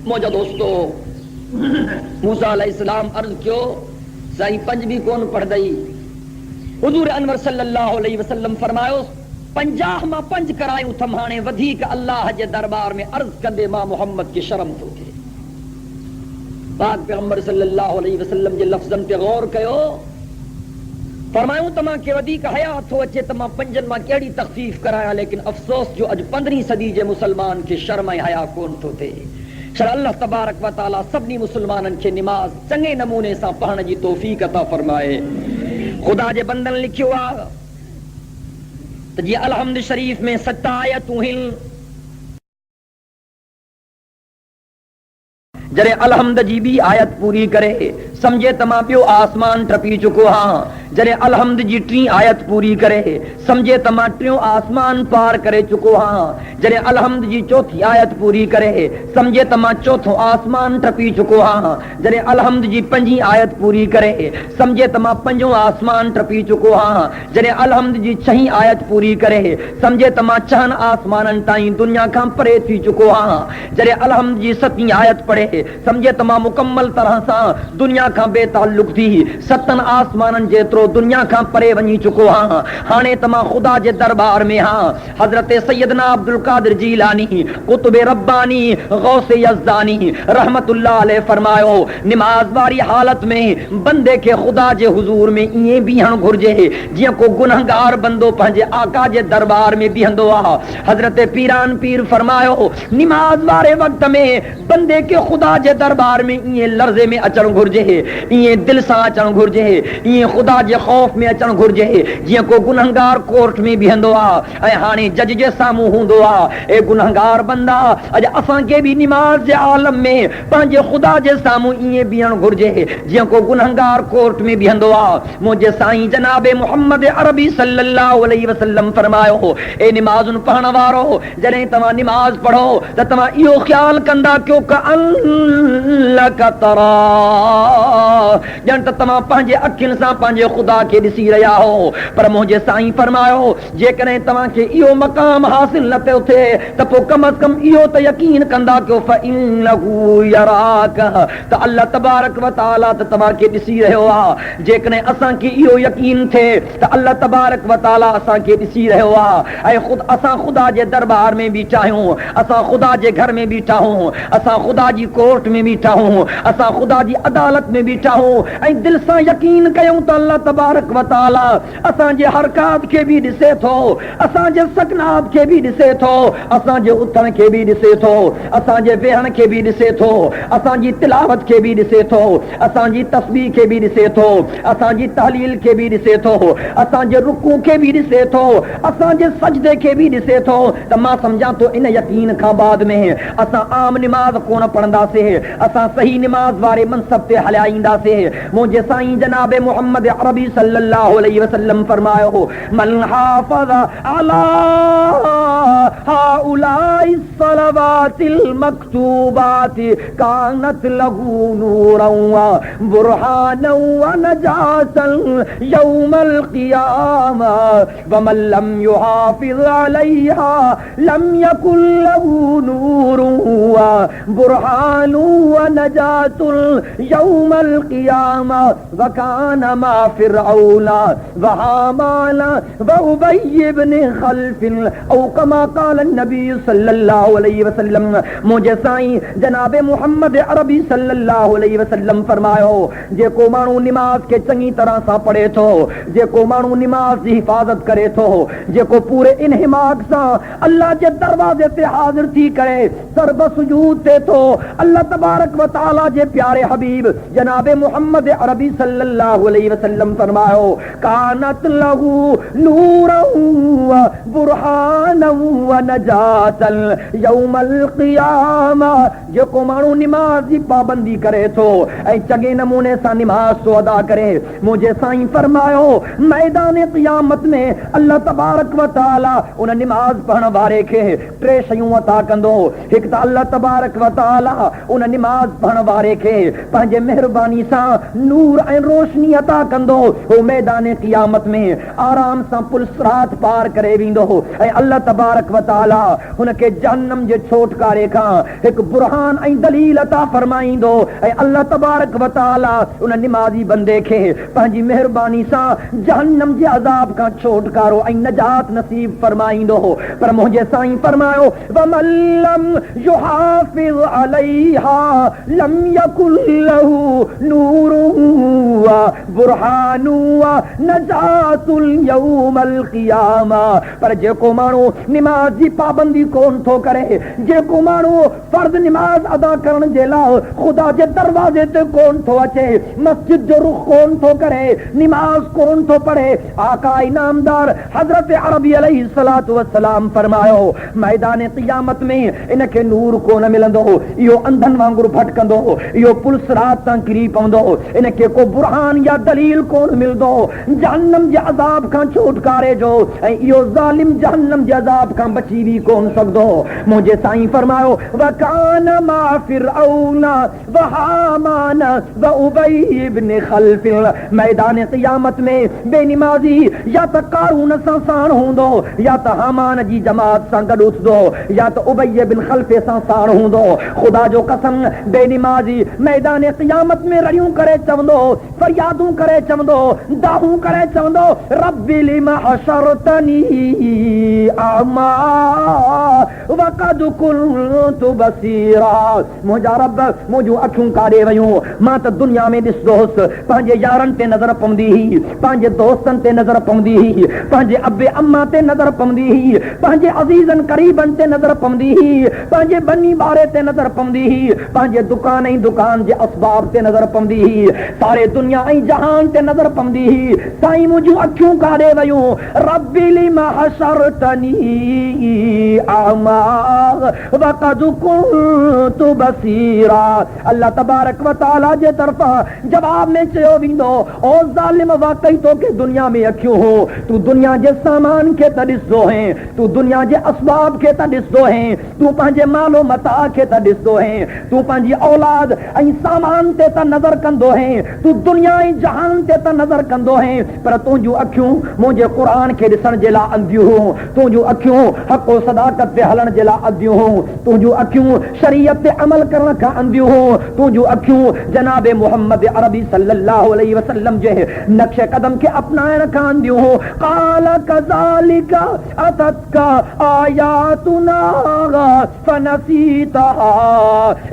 मुंहिंजा दोस्तो, मूसा अलैहिस्सलाम अर्ज़ कयो, साईं 5 भी कोन पढ़ंदई। हुज़ूर अनवर सल्लल्लाहु अलैहि वसल्लम फरमायो, 50 मां 5 करायूं थम, हाणे वधीक अल्लाह जे दरबार में अर्ज़ कंदे मां मोहम्मद खे शर्म थो थिए। پاک پیغمبر صلی اللہ علیہ وسلم جے لفظن تے غور کयो فرمایوں تما کے ودیک حیات ہو اچے تما پنجن ماں کیڑی تخفیف کرایا لیکن افسوس جو اج 15 صدی جے مسلمان کے شرم حیا کون تو تھے شر اللہ تبارک و تعالی سبنی مسلمانن کے نماز چنگے نمونے سا پڑھن جی توفیق عطا فرمائے خدا جے بندن لکھیو آ تو جی الحمد شریف میں 7 آیتوں ہیں جرے الحمد جی بھی آیت پوری کرے سمجھے تما پیو آسمان ٹپی چکو ہاں جرے الحمد جی 3 آیت پوری کرے سمجھے تما 3 آسمان پار کرے چکو ہاں جرے الحمد جی 4 آیت پوری کرے سمجھے تما 4 آسمان ٹپی چکو ہاں جرے الحمد جی 5 آیت پوری کرے سمجھے تما 5 آسمان ٹپی چکو ہاں جرے الحمد جی 6 آیت پوری کرے سمجھے تما 4 آسمانن تائیں دنیا کا پرے تھی چکو ہاں جرے الحمد جی 7 آیت پڑھے سمجھے تما مکمل طرح سا دنیا کا بے تعلق تھی 7 آسمانن جیترو دنیا کا پرے ونی چکو ہاں ہانے تما خدا جے دربار میں ہاں حضرت سیدنا عبدالقادر جیلانی قطب ربانی غوث یزدانی رحمت اللہ علیہ فرمایو نماز واری حالت میں بندے کے خدا جے حضور میں یہ بھی ہن گھرجے جیاں کو گنہگار بندو پنجے آقا جے دربار میں بھی ہندو آ حضرت پیران پیر فرمایو نماز وارے وقت میں بندے کے خدا جے دربار میں یہ لرزے میں اچن گھرجے یہ دل سا اچن گھرجے یہ خدا جے خوف میں اچن گھرجے جیاں کو گنہگار کورٹ میں بھی ہندو آ اے ہانے جج جے سامو ہوندو آ اے گنہگار بندہ اج اساں کے بھی نماز جے عالم میں پنجے خدا جے سامو یہ بیان گھرجے جیاں کو گنہگار کورٹ میں بھی ہندو آ مجھے سائیں جناب محمد عربی صلی اللہ علیہ وسلم فرمایو اے نماز پڑھن وارو جڑیں تما نماز پڑھو تے تما ایو خیال کندا کیوں کہ لک ترا جنت تما پنجے اکھن سا پنجے خدا کے دسی رہیا ہو پر مجھے سائیں فرمایو جے کرے تما کے ایو مقام حاصل نہ تے اوتھے تے پو کم از کم ایو تے یقین کندا کہ فإنه یراک تے اللہ تبارک و تعالی تے تما کے دسی رہو آ جے کرے اساں کی ایو یقین تھے تے اللہ تبارک و تعالی اساں کے دسی رہو آ اے خود اساں خدا جے دربار میں بیٹھا ہوں اساں خدا جے گھر میں بیٹھا ہوں اساں خدا جی کورٹ میں بیٹھا ہوں اساں خدا جی عدالت میں بیٹھا ہوں اے دل سا یقین کیوں تو اللہ تبارک و تعالی اساں جے حرکات کے بھی دسے تھو اساں جے سکنات کے بھی دسے تھو اساں جے اٹھن کے بھی دسے تھو اساں جے وہن کے بھی دسے تھو اساں جی تلاوت کے بھی دسے تھو اساں جی تسبیح کے بھی دسے تھو اساں جی تحلیل کے بھی دسے تھو اساں جے رکوع کے بھی دسے تھو اساں جے سجدے کے بھی دسے تھو تے ما سمجھا تو ان یقین کا بعد میں اساں عام نماز کون پڑھندا سے اساں صحیح نماز وارے منصب تے ہلائیندا سے مجھے سائیں جناب محمد عربی صلی اللہ علیہ وسلم فرمایا من حافظ علی هؤلاء الصلوات المکتوبات كانت له نورا وبرهانا ونجاة يوم القيامة ومن لم يحافظ عليها لم يكن له نور وبرهان ونجاة يوم القيامة وكان مع فرعون وهامان وأبي بن خلف او كما قال النبي صلی اللہ علیہ وسلم مجھے سائیں جناب محمد عربی صلی اللہ علیہ وسلم فرمایا جے کو مانو نماز کے چنگی طرح سا پڑھے تو جے کو مانو نماز کی حفاظت کرے تو جے کو پورے انہماک سا اللہ جے دروازے تے حاضر تھی کرے سر بسجود تے تو اللہ تبارک و تعالی جے پیارے حبیب جناب محمد عربی صلی اللہ علیہ وسلم فرمایا کانت لہو نورا برہانا ونجاتا یوم القیامہ جے کو مانو نماز کی پابندی کرے تو اے چگے نمونے سا نماز تو ادا کرے مجھے سائیں فرمایا میدان قیامت میں اللہ تبارک و تعالی ان نماز پڑھن وارے کے ٹرے شیوں عطا کندو ایک تا اللہ تبارک و تعالی ان نماز پڑھن وارے کے پنجے مہربانی سا نور ऐं روشنی عطا کندو او میدان قیامت میں آرام سا پل صراط پار کرے ویندو ऐं اللہ تبارک و تعالی ان کے جہنم جے چھوٹکارے کھاں ایک برہان ऐं دلیل عطا فرمائیندو ऐं اللہ تبارک و تعالی ان نمازی بندے کے پنجی مہربانی سا جہنم جے عذاب کا چھوٹکارو ऐं نجات نصیب فرمائیندو پر مجھے سائیں فرماؤ وَمَن لَّمْ يُحَافِظْ عَلَيْهَا فيها لم يكن له نور وبرهان ونجات اليوم القيامة. پر जेको माण्हू निमाज जी पाबंदी कोन थो करे, जेको माण्हू फर्ज निमाज अदा करण जे लाइ खुदा जे दरवाजे ते कोन थो अचे, मस्जिद जो रुख कोन थो करे, निमाज कोन थो पढ़े, आका इनामदार हजरत अरबी अलैहिस्सलातु वस्सलाम फरमायो मैदान क़ियामत में इनखे नूर कोन मिलंदो, इहो अंधनि वांगुरु भटकंदो, इहो पुलिस रात तां किरी पवंदो, इनखे को बुरहान या दलील कोन मिलंदो जहन्नम जे अज़ाब खां छुटकारे जो, ऐं इहो ज़ालिम जहन्नम जे अज़ाब खां बची भी कोन सघंदो. मुंहिंजे साईं फरमायो वकान मा फिरऔन व हामान व उबई इब्न खल्फ. मैदान क़ियामत में बेनिमाज़ी या त कारून सां साण हूंदो, या त हामान जी जमात सां गॾु उथंदो, या त उबई बिन खल्फ सां साण हूंदो. ख़ुदा जो कसम बेनिमाज़ी मैदान क़ियामत में रड़ियूं करे चवंदो, फरियादूं करे चवंदो, दाहूं करे चवंदो रब्बि लिमा हशरतनी अमा वक़द कुन्तु बसीरा. मुंहिंजा रब मुंहिंजूं अखियूं काॾे वयूं, मां त दुनिया में ॾिसंदो हुउसि, पंहिंजे यारनि ते नज़र पवंदी हुई, पंहिंजे दोस्तनि ते नज़र पवंदी हुई, पंहिंजे अबे अम्मा ते नज़र पवंदी हुई, पंहिंजे अज़ीज़नि क़रीबनि ते नज़र पवंदी हुई, पंहिंजे बनी ॿारे ते नज़र पवंदी हुई, पंहिंजे दुकान ऐं दुकान जे असबाब ते नज़र पवंदी हुई, सारे दुनिया ऐं जहान ते नज़र पवंदी हुई. साईं मुंहिंजूं अखियूं काॾे वयूं, रब्बि लिमा हशरतनी अमा वक़द कुन्तु बसीरा. अल्लाह तबारक व तआला जे तरफ़ां जवाब में चयो वेंदो ओ ज़ालिम वाकई तोखे दुनिया में अखियूं हो, तू दुनिया जे सामान खे त ॾिसंदो हैं, तू दुनिया जे असबाब खे त ॾिसंदो हैं, तू पंहिंजे मालो मता खे त ॾिसंदो हैं, तू पंहिंजी औलाद ऐं सामान ते त नज़र कंदो हैं, तू दुनिया ऐं जहान ते त नज़र कंदो हैं, पर तुंहिंजूं अखियूं मुंहिंजे क़ुरान खे ॾिसण जे लाइ अंधियूं हुयूं, तुंहिंजूं अखियूं हक़ व सदाकत ते हलण जे लाइ अंधियूं हुयूं, तुंहिंजूं अखियूं शरीयत ते अमल करण खां अंधियूं हुयूं, तुंहिंजूं अखियूं जनाब मोहम्मद अरबी सल्लल्लाहु अलैहि वसल्लम जे नक्शे कदम खे अपनाइण खां अंधियूं हुयूं. क़ाल कज़ालिका अततका आयातुना फनसीतहा.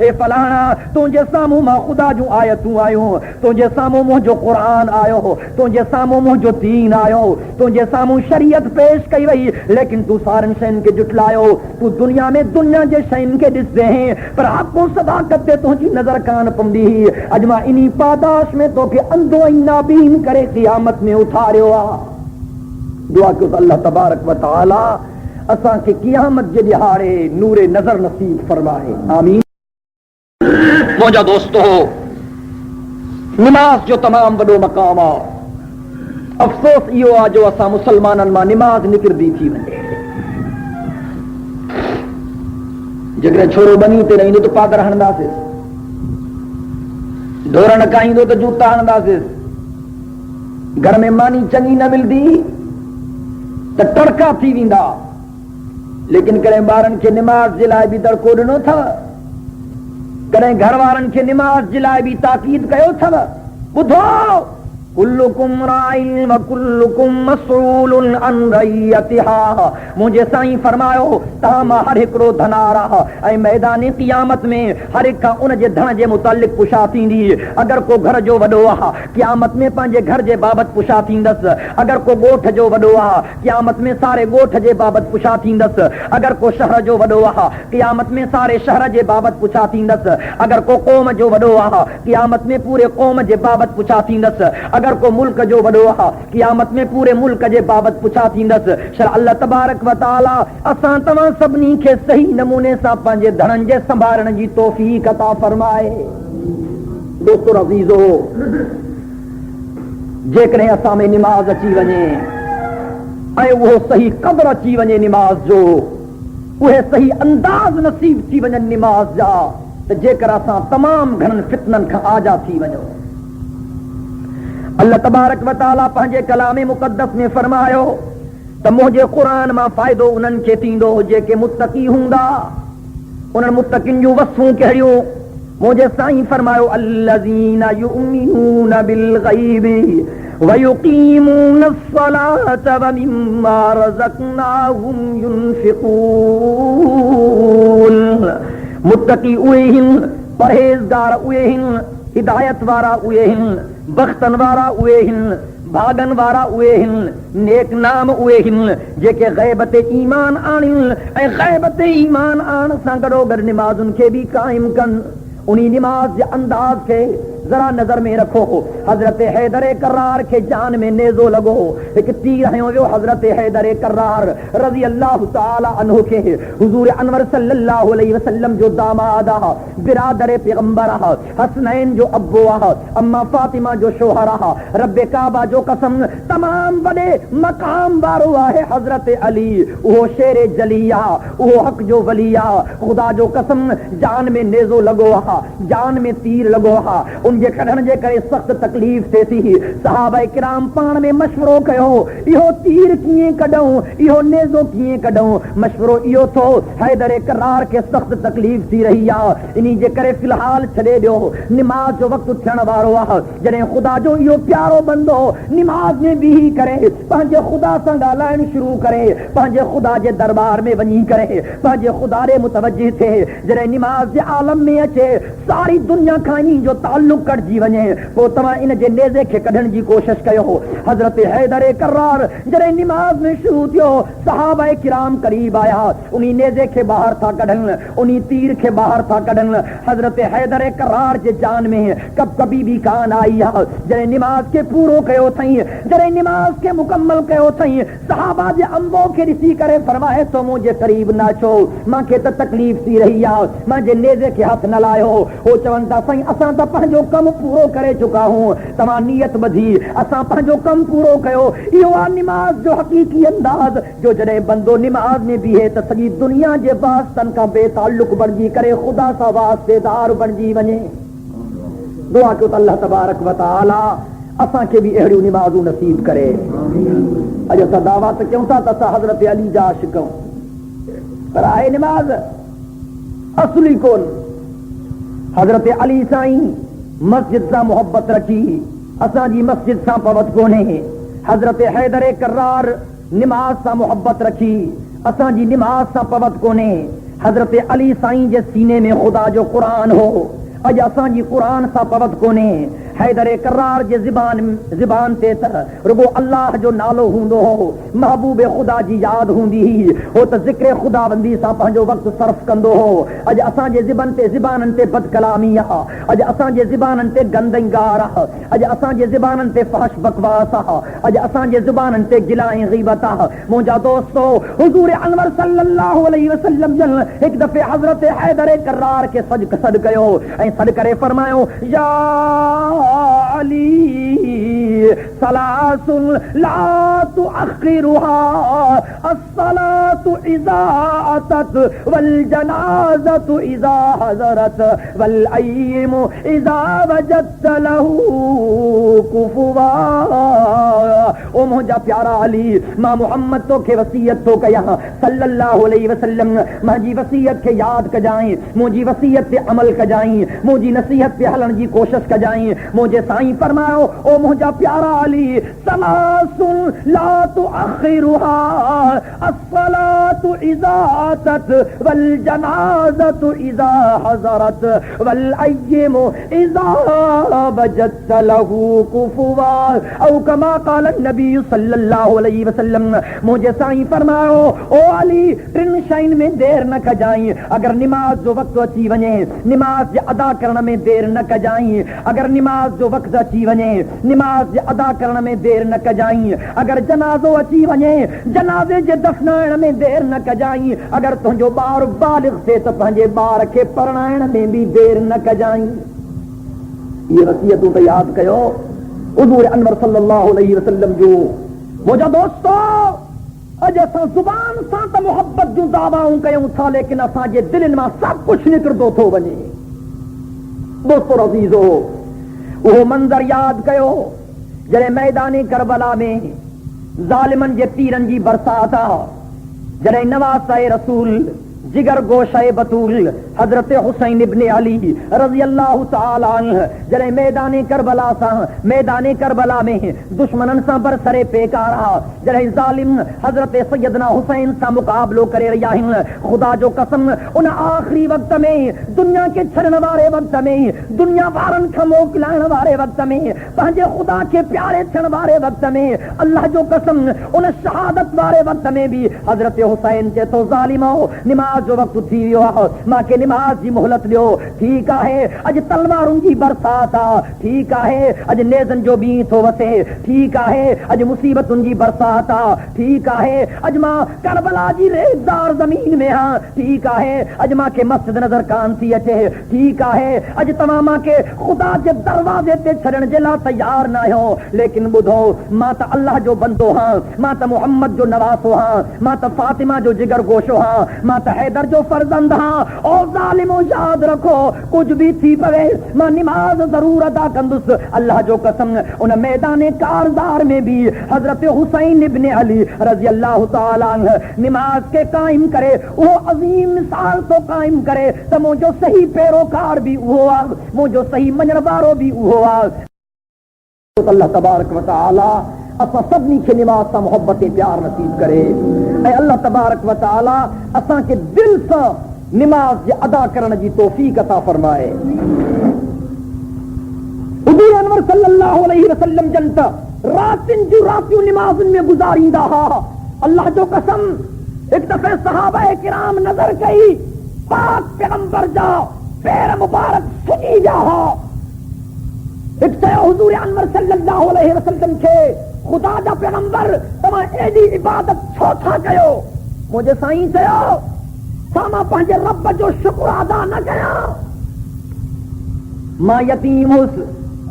ए फलाणा तुंहिंजे साम्हूं मां ख़ुदा जूं आयतूं आयूं, तुंहिंजे साम्हूं मुंहिंजो क़ुरान आयो, तुंहिंजे साम्हूं मुंहिंजो दीन आयो, तुंहिंजे साम्हूं शरीयत पेश कई वई, लेकिन तू सारनि शयुनि खे जुटलायो. तू दुनिया में दुनिया जे शयुनि खे ॾिसंदे हैं, पर हक़ व सदाकत ते तुंहिंजी नज़र कान पवंदी हुई. अॼु मां इन्ही पादाश में तोखे अंधो ऐं नाबीन करे क़ियामत में उथारियो आहे. दुआ कयो त अल्लाह तबारक व तआला असांखे क़ियामत जे ॾिहाड़े नूरे नज़र नसीब फरमाए. आमीन. मुंहिंजा दोस्तो, निमाज़ जो तमामु वॾो मक़ाम आहे. अफ़सोस इहो आहे जो असां मुसलमाननि मां निमाज़ निकिरंदी थी वञे. जेकॾहिं छोरो बनी ते रहंदो त पादर हणंदासीं, ढोर न खाईंदो त जूता हणंदासीं, घर में मानी चङी न मिलंदी त टड़का थी वेंदा. लेकिन कॾहिं ॿारनि खे निमाज़ जे लाइ बि दड़को ॾिनो अथव, कॾहिं घर वारनि खे निमाज़ जे लाइ बि ताकीद कयो अथव. ॿुधो, कुल्लुकुम राइन व कुल्लुकुम मसऊलुन अन रइयतिहा. मुंहिंजे साईं फरमायो तव्हां मां हर हिकिड़ो धनार आहे ऐं मैदान क़ियामत में हर हिक खां उन जे धन जे मुतालिक़ पुछा थींदी. अगरि को घर जो वॾो आहे क़ियामत में पंहिंजे घर जे बाबति पुछा थींदसि, अगरि को ॻोठ जो वॾो आहे क़ियामत में सारे ॻोठ जे बाबति पुछा थींदसि, अगरि को शहर जो वॾो आहे क़ियामत में सारे शहर जे बाबति पुछा थींदसि, अगरि को क़ौम जो वॾो आहे क़ियामत में पूरे क़ौम जे बाबति पुछा थींदसि, अगरि को मुल्क जो वॾो आहे क़ियामत में पूरे मुल्क जे बाबति पुछा थींदसि. शर अल्लाह तबारक व तआला असां तव्हां सभिनी खे सही नमूने सां पंहिंजे धननि जे संभालण जी तौफ़ीक़ अता फरमाए. दोस्तो अज़ीज़ो, जेकॾहिं असां में निमाज़ अची वञे ऐं उहो सही क़दुरु अची वञे निमाज़ जो, उहे सही अंदाज़ नसीब थी वञनि निमाज़ जा, त जेकर असां तमामु घणनि फितननि खां आज़ाद थी वञूं. अल्लाह तबारक व तआला पंहिंजे कलाम मुक़द्दस में फरमायो त मुंहिंजे क़ुरान मां फ़ाइदो उन्हनि खे थींदो जेके मुत्तक़ी हूंदा. उन्हनि मुत्तक़िन जूं वसूं कहिड़ियूं? मुंहिंजे साईं फरमायो अल्लज़ीना युमिनूना बिल ग़ैबि व युक़ीमूना अस्सलात व मिम्मा रज़क़नाहुम युनफ़िक़ून. मुत्तक़ी उहे आहिनि परहेज़गार उहे हिन, हिदायत वारा उहे हिन, बख्तन वारा उहे हिन, भागन वारा उहे हिन, नेक नाम उहे हिन जेके ग़ैब ते ईमान आणिन ऐं ग़ैब ते ईमान आण सां गॾोगॾु निमाज़ुनि खे बि क़ाइम कनि। उन्ही निमाज जे अंदाज़ खे जरा नजर में रखो। हजरत हैदर करार के जान में नेज़ो लगो, एक तीर हयो वियो हजरत हैदर करार रज़ी अल्लाह ताला अन्हु के हुजूर अनवर सल्लल्लाहु अलैहि वसल्लम जो दामाद आ, बिरादर पैगंबर आ, हसनैन जो अब्बो आ, अम्मा फातिमा जो शोहर आ, रब्बे काबा जो कसम तमाम बड़े मकाम वारो है हजरत अली, वो शेर जलिया, वो हक जो वलिया, खुदा जो कसम जान में नेज़ो लगो आ, जान में तीर लगो आ। उनके कढण जे करे सख्त तकलीफ थे थी। सहाबा किराम पाण में मशवरो कयो, इहो तीर कीअं कढूं, इहो नेज़ो कीअं कढूं। मशवरो इहो थो हैदर करार के सख्त तकलीफ थी रही आ, इन्ही जे करे फिलहाल छॾे ॾियो, निमाज जो वक़्तु थियण वारो आ। जॾहिं ख़ुदा जो इहो प्यारो बंदो निमाज में बीही करे पंहिंजे ख़ुदा सां ॻाल्हाइण शुरू करे, पंहिंजे ख़ुदा जे दरबार में वञी करे पंहिंजे ख़ुदा ॾे मुतवजी थिए, जॾहिं निमाज जे आलम में अचे सारी दुनिया खां इन्ही जो ताल्लुक़ कटजी वञे, पोइ तव्हां इन जे नेज़े खे कढण जी कोशिश कयो। हज़रत हैदर करार जॾहिं निमाज़ में शुरू थियो, सहाबा किराम करीब आया, उन्ही नेज़े खे ॿाहिरि था कढनि, उन्ही तीर खे ॿाहिरि था कढनि। हज़रत हैदर करार जे जान में कभी भी कान आई आहे। जॾहिं निमाज़ खे पूरो कयो अथई, जॾहिं निमाज़ खे मुकम्मल कयो अथई, सहाबा जे अंबो खे ॾिसी करे फरमाए तो मुंहिंजे करीब न अचो, मूंखे त तकलीफ़ थी रही आहे, मुंहिंजे नेज़े खे हथ न लायो। हो चवनि था साईं असां त पंहिंजो कम पूरो करे चुका हूं, तव्हां नियत बधी असां पंहिंजो कम पूरो कयो। इहो आहे निमाज जो हक़ीक़ी अंदाज़, जो जॾहिं बंदो निमाज में बीहे त सॼी दुनिया जे वास्तनि खां बेताल्लुक़ बणिजी करे ख़ुदा सां वास्तेदार बणिजी वञे। दुआ कयो त अल्लाह तबारक व तआला असांखे बि अहिड़ियूं निमाज़ूं नसीब करे। अॼु असां दावा त कयूं था त असां हज़रत अली जा आशिक़ आहियूं, पर आहे निमाज़ असली कोन। हज़रत अली साईं मस्जिद सां मोहब्बत रखी, असांजी मस्जिद सां पवत कोन्हे। हज़रत हैदर करार निमाज़ सां मोहब्बत रखी, असांजी निमाज़ सां पवत कोन्हे। हज़रत अली साईं जे सीने में ख़ुदा जो क़ुरान हो, अॼु असांजी क़ुरान सां पवत कोन्हे। हैदर करार जे ज़बान ते त रुगो अल्लाह जो नालो हूंदो हो, महबूब ख़ुदा जी यादि हूंदी हुई, हो त ज़िक्र ख़ुदाबंदी सां पंहिंजो वक़्तु सर्फ कंदो हो। अॼु असांजे ज़बाननि ते बदकलामी आहे, अॼु असांजे ज़बाननि ते गंदगार आहे, अॼु असांजे ज़बाननि ते फहश बकवास आहे, अॼु असांजे ज़बाननि ते गिला ऐं ग़ीबत आहे। मुंहिंजा दोस्तो, हुज़ूर अनवर सल्लल्लाहु अलैहि वसल्लम जन हिकु दफ़े हज़रत हैदर करार खे सॾु कयो ऐं सॾु करे फरमायो, या अली सलासुन ला तुअख़िरुहा अस्सलातु इज़ा अतत वल जनाज़तु इज़ा हज़रत वल अय्यमु इज़ा वजदत लहू कुफुवा। ओ मुंहिंजा प्यारा अली, मां मोहम्मद तोखे वसीयत थो कयां सल्लल्लाहु अलैहि वसल्लम, मुंहिंजी वसीयत खे यादि कजांइ, मुंहिंजी वसीयत ते अमल कजांइ, मुंहिंजी नसीहत ते हलण जी कोशिश कजांइ। मुंहिंजे साईं फरमायो, ओ मुंहिंजा प्यारा अली, सलासुन ला तुअख़िरुहा अस्सलातु इज़ा अतत वल जनाज़तु इज़ा हज़रत वल अय्यमु इज़ा वजदत लहू कुफुवा औ कमा क़ाल नबी सल्लल्लाहु अलैहि वसल्लम। मुंहिंजे साईं फरमायो, ओ अली टिन शयुनि में देर न कजांइ। अगर निमाज जो वक़्तु अची वञे, निमाज जे अदा करण में देर न कजांइ। अगर निमाज जो वक़्तु अची वञे, निमाज जे अदा करण में देर न कजांइ। अगर जनाज़ो अची वञे, जनाज़े जे दफ़नाइण में देर न कजांइ। अगर तुंहिंजो ॿार बालिग़ थिए त पंहिंजे ॿार खे परणाइण में बि देर न कजांइ। इहे वसीयतूं त यादि कयो हुज़ूर अनवर सल्लल्लाहु अलैहि वसल्लम जो। मुंहिंजा दोस्तो, अॼु असां ज़ुबान सां त मोहब्बत जूं दावाऊं कयूं था, लेकिन असांजे दिलनि मां सभु कुझु निकिरंदो थो वञे। दोस्तो अज़ीज़ो, उहो मंज़र यादि कयो जॾहिं मैदान करबला में ज़ालिमनि जे तीरनि जी बरसात आहे, जॾहिं नवासाए रसूल जिगर गोशाए बतूल حضرت حسین ابن علی رضی اللہ تعالی عنہ جڑے میدان کربلا میں دشمنن سا پر سرے پیکارا جڑے ظالم حضرت سیدنا حسین سا مقابلو کرے رہیا ہیں. خدا جو قسم ان آخری وقت میں دنیا کے چھڑن والے وقت میں دنیا وارن کھا موکلائن والے وقت میں پہنجے خدا کے پیارے چھڑن والے وقت میں اللہ جو قسم ان شہادت والے وقت میں بھی حضرت حسین کے تو ظالمو نماز جو وقت تھی ہو ماں کے نماز جی مہلت لیو ٹھیک ہے اج تلواروں جی برسات آ ٹھیک ہے اج نیزن جو بھی تو وسے ٹھیک ہے اج مصیبت ان جی برسات آ ٹھیک ہے اج ماں کربلا جی ریزدار زمین میں ہاں ٹھیک ہے اج ماں کے مسجد نظر کان تھی اچے ٹھیک ہے اج تمام کے خدا کے دروازے تے چھڑن جلا تیار نہ ہو لیکن بدھو ماں تا اللہ جو بندو ہاں ماں تا محمد جو نواسو ہاں ماں تا فاطمہ جو جگر گوشو ہاں ماں تا حیدر جو فرزند ہاں او ظالمو یاد رکھو کچھ بھی تھی پوے ماں نماز ضرور ادا کندس. اللہ جو قسم ان میدان کارزار میں بھی حضرت حسین ابن علی رضی اللہ تعالی عنہ نماز کے قائم کرے وہ عظیم مثال تو قائم کرے تو مو جو صحیح پیروکار بھی ہوا مو جو صحیح منربارو بھی ہوا. اللہ تبارک و تعالی اسا سبنی کے نماز تا محبت پیار نصیب کرے. اے اللہ تبارک و تعالی اسا کے دل سے نماز ادا کرنے کی توفیق عطا فرمائے. حضور انور صلی اللہ علیہ وسلم جنتا راتوں نماز میں گزاریندا ہا. اللہ جو قسم ایک دفعہ صحابہ کرام نظر گئی پاک پیغمبر جا پیر مبارک سنی جا ایک سے حضور انور صلی اللہ علیہ وسلم کے خدا دا پیغمبر تما ایڈی عبادت چھو تھا گئو مجھے سائیں چیو ساما پہنچے رب جو شکر ادا نہ کیا ماں یتیم اس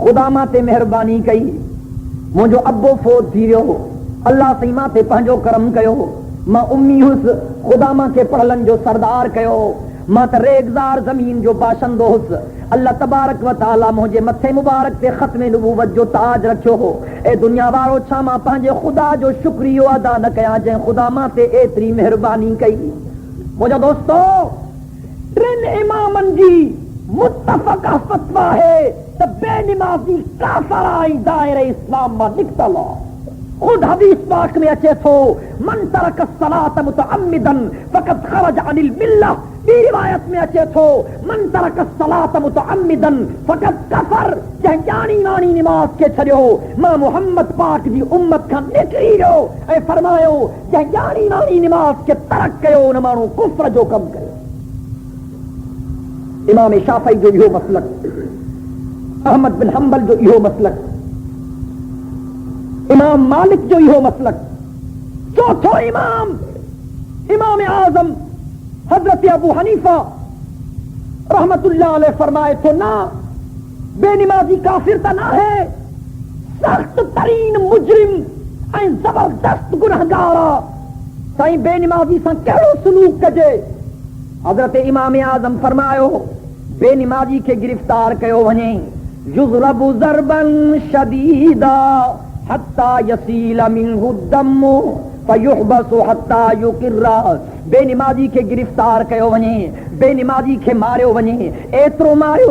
خدا ماں تے مہربانی کئی مجھو ابو فوت تھی رہو اللہ سی ماں تے پہنجو کرم کیو ماں امی اس خدا ماں کے پڑھلن جو سردار کیو ماں تے ریگزار زمین جو باشندو اس اللہ تبارک و تعالی مجھے متھے مبارک تے ختم نبوت جو تاج رکھو ہو. اے دنیا وارو چھا ماں پہنجے خدا جو شکریو ادا نہ کیا جائیں خدا ماں تے ایتری مہربانی کئی. مجھے دوستو ٹرن امامن جی متفقہ فتوہ ہے تو بے نمازی کافر آئی دائرہ اسلام میں نکتا لا. خود حدیث پاک میں اچھے تھو من ترک الصلاة متعمدا فقد خرج عن الملہ. بھی روایت میں اچھے تھو من ترک الصلاة متعمدا فقد کفر. جہاں جانی وانی نماز کے چھڑیو ماں محمد پاک دی امت کا نکری رو اے فرمایو جہاں جانی وانی نماز کے ترک کیو نمانو کفر جو کم کرے. امام شافعی جو یہ مسلک احمد بن حنبل جو یہ مسلک امام مالک جو یہ مسلک چوتھو امام اعظم حضرت ابو حنیفہ رحمت اللہ علیہ فرمائے تو نہ بے نمازی کافر تا نہ ہے سخت ترین مجرم این زبردست گنہگارا سائیں بے نمازی سا کیڑو سلوک کجے. حضرت امام اعظم فرمایو بے نمازی کے گرفتار کیو ونے یضرب ضربا شدیدا حتی یسیل منہ الدم فیحبس حتی یقر. بے نمازی کے گرفتار کیو ونے بے نمازی کے مارو ونے ایترو مارو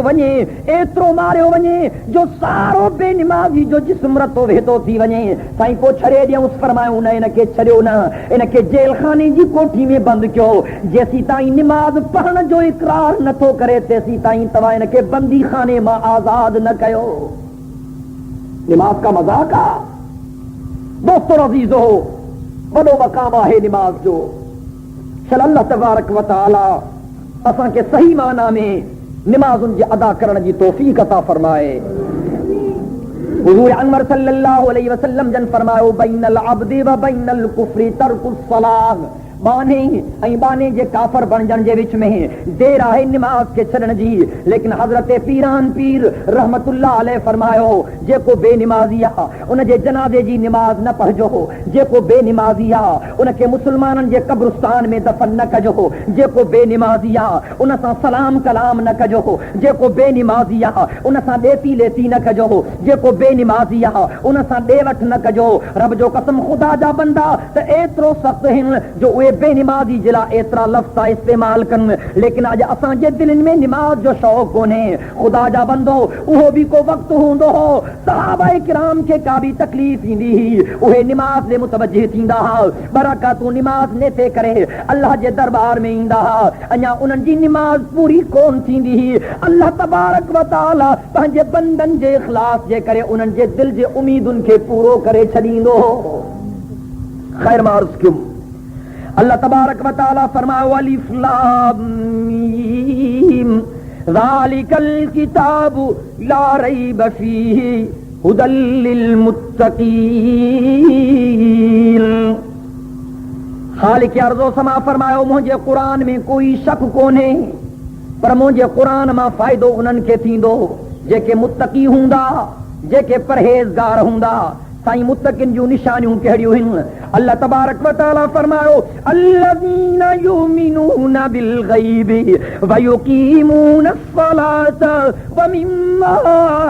ونے جو سارو بے نمازی جو جسم رتو ویتو تھی ونے. سائیں کو چھڑے دیا اس فرمایو نہ انکے چھڑیو نہ انکے جیل خانے جی کوٹھی میں بند کیو. جیسی تائیں نماز پڑھن جو اقرار نہ تو کرے تیسی تائیں توا انکے بندی خانے میں آزاد نہ کیو. نماز کا مذاق آ دوستو عزیزو بڑو مقام ہے نماز جو چل اللہ تبارک و تعالی اساں کے صحیح معنی میں نماز ان جی ادا کرنے کی توفیق عطا فرمائے. حضور انور صلی اللہ علیہ وسلم جن فرماؤ بین العبد و بین الکفر ترک الصلاۃ. بانے جے کافر بن جن جے وچ میں دیر ہے نماز کے چھڑن جی. لیکن حضرت پیران پیر رحمت اللہ علیہ فرمایو جے کو بے نمازی ان جے جنازے جی نماز نہ پڑھجو جے کو بے نمازی ان کے مسلمانن جے قبرستان میں دفن نہ کجو جے کو بے نمازی ان سا سلام کلام نہ کجو جے کو بے نمازی ان سا دیتی لیتی نہ کجو جے کو بے نمازی ان سا ڈیوٹ نہ کجو. رب جو قسم خدا جا بندہ تے ایترو سخت ہن جو اے بے نمازی جلا ایترا لفظ استعمال کن، لیکن اج اساں جے دلن میں نماز جو شوق کونے خدا جا بندو وہ بھی کو وقت ہوندو ہو صحابہ کرام کے کا بھی تکلیف ایندی ہی اوہ نماز دے متوجہ تھیندا ہا برکات نماز نے تے کرے اللہ جے دربار میں ایندا ہا انیا انہن جی نماز پوری کون تھیندی ہی اللہ تبارک و تعالی پنجے بندن جے اخلاص جے کرے انہن جے دل جے امید ان کے پورو کرے چھڈیندو خیر مارس کیوں اللہ تبارک و تعالی فرمائے الف لام میم ذالک الکتاب لا ریب فیہ ھدی للمتقین خالق ارض و سما فرمایا مجھے قرآن میں کوئی شک کونے پر مجھے قرآن میں فائدو انہن کے تھیندو جے کے متقی ہوندا جے کے پرہیزگار ہوندا سائیں متقین جو نشانیوں کہڑیوں ہیں اللہ تبارک و تعالی فرماؤ الذین یؤمنون بالغیب ویقیمون الصلاۃ ومما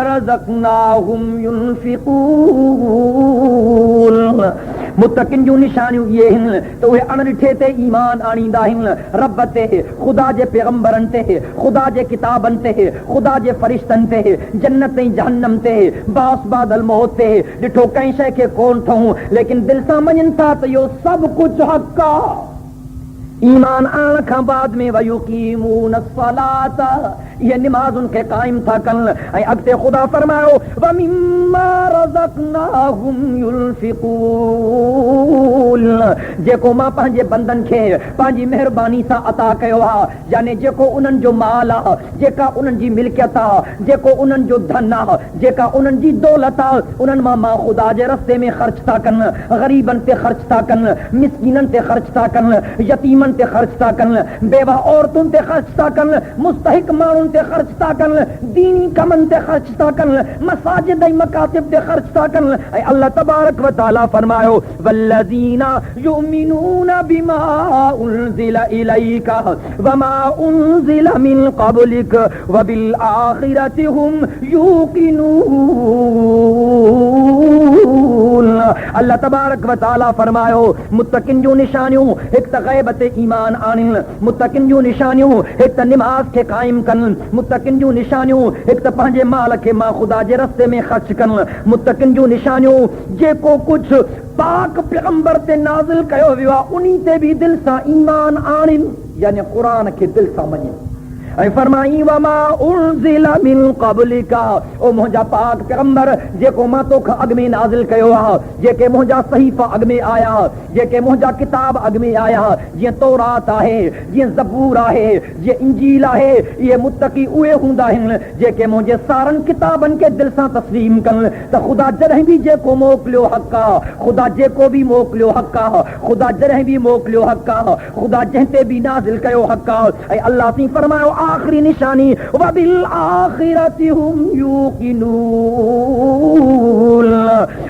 رزقناہم ینفقون متقین جو نشانیوں یہ ہیں تو وہ انڈٹھے تے ایمان آنیندا ہیں رب تے خدا جے پیغمبرن تے خدا جے کتابن تے خدا جے فرشتن تے جنت جہنم تے باس بعد الموت تے ڈٹھو کہیں شے کے کون تھوں لیکن دل سا منن تھا تو یہ سب کچھ حق کا ایمان آن کھا بعد میں ویقیمون الصلاۃ یہ نماز ان کے قائم تھا کن اب تے خدا فرماؤ ومما رزقناہم ينفقون جے کو ماں پانجے بندن کے پانجی مہربانی سا عطا کیو ہا یعنی جے کو انہن جو مال آ جے کا انہن جی ملکیت آ جے کو انہن جو دھن آ جے کا انہن جی دولت آ انہن ماں خدا جے رستے میں خرچ تھا کن غریبن تے خرچ تھا کن مسکینن تے خرچ تھا کن یتیمن تے خرچ تھا کن بیوہ عورتن تے خرچ تھا کن مستحق مانن تے خرچ تھا کن دینی کمن تے خرچ تھا کن مساجد ای مکاتب تے خرچ تھا کن اللہ تبارک و تعالی فرماؤ والذین یؤمنون بما انزل الیک وما انزل من قبلک وبالآخرۃ هم یوقنون اللہ تبارک و تعالی فرماؤ متقین جو نشانیوں ایک غیبت ایمان آنن متقین جو نشانیوں ایک نماز کے قائم کن متقین جو نشانیوں ایک پانجے مال کے ماں خدا جے رستے میں خرچ کن متقین جو نشانیوں جے کو کچھ پاک پیغمبر تے نازل کیو ویوا انہی تے بھی دل سا ایمان آنن یعنی قرآن کے دل سا منن اے فرمائی وما انزل من قبلک او مہجا پاک پیغمبر جے کو ما تو اگ میں نازل کیو ہا جے کہ مہجا صحیفہ اگ میں آیا جے کہ مہجا کتاب اگ میں آیا جے تورات ہے جے زبور ہے جے انجیل ہے یہ متقی اوے ہوندا ہیں جے کہ مہجے سارن کتابن کے دل سا تسلیم کن تو خدا جرہ بھی جے کو موکلیو حقا خدا جے کو بھی موکلیو حقا خدا جرہ بھی موکلیو حقا خدا جہتے بھی نازل کیو حقا اے اللہ سی فرماؤ آخری نشانی وبالآخرۃ هم یوقنون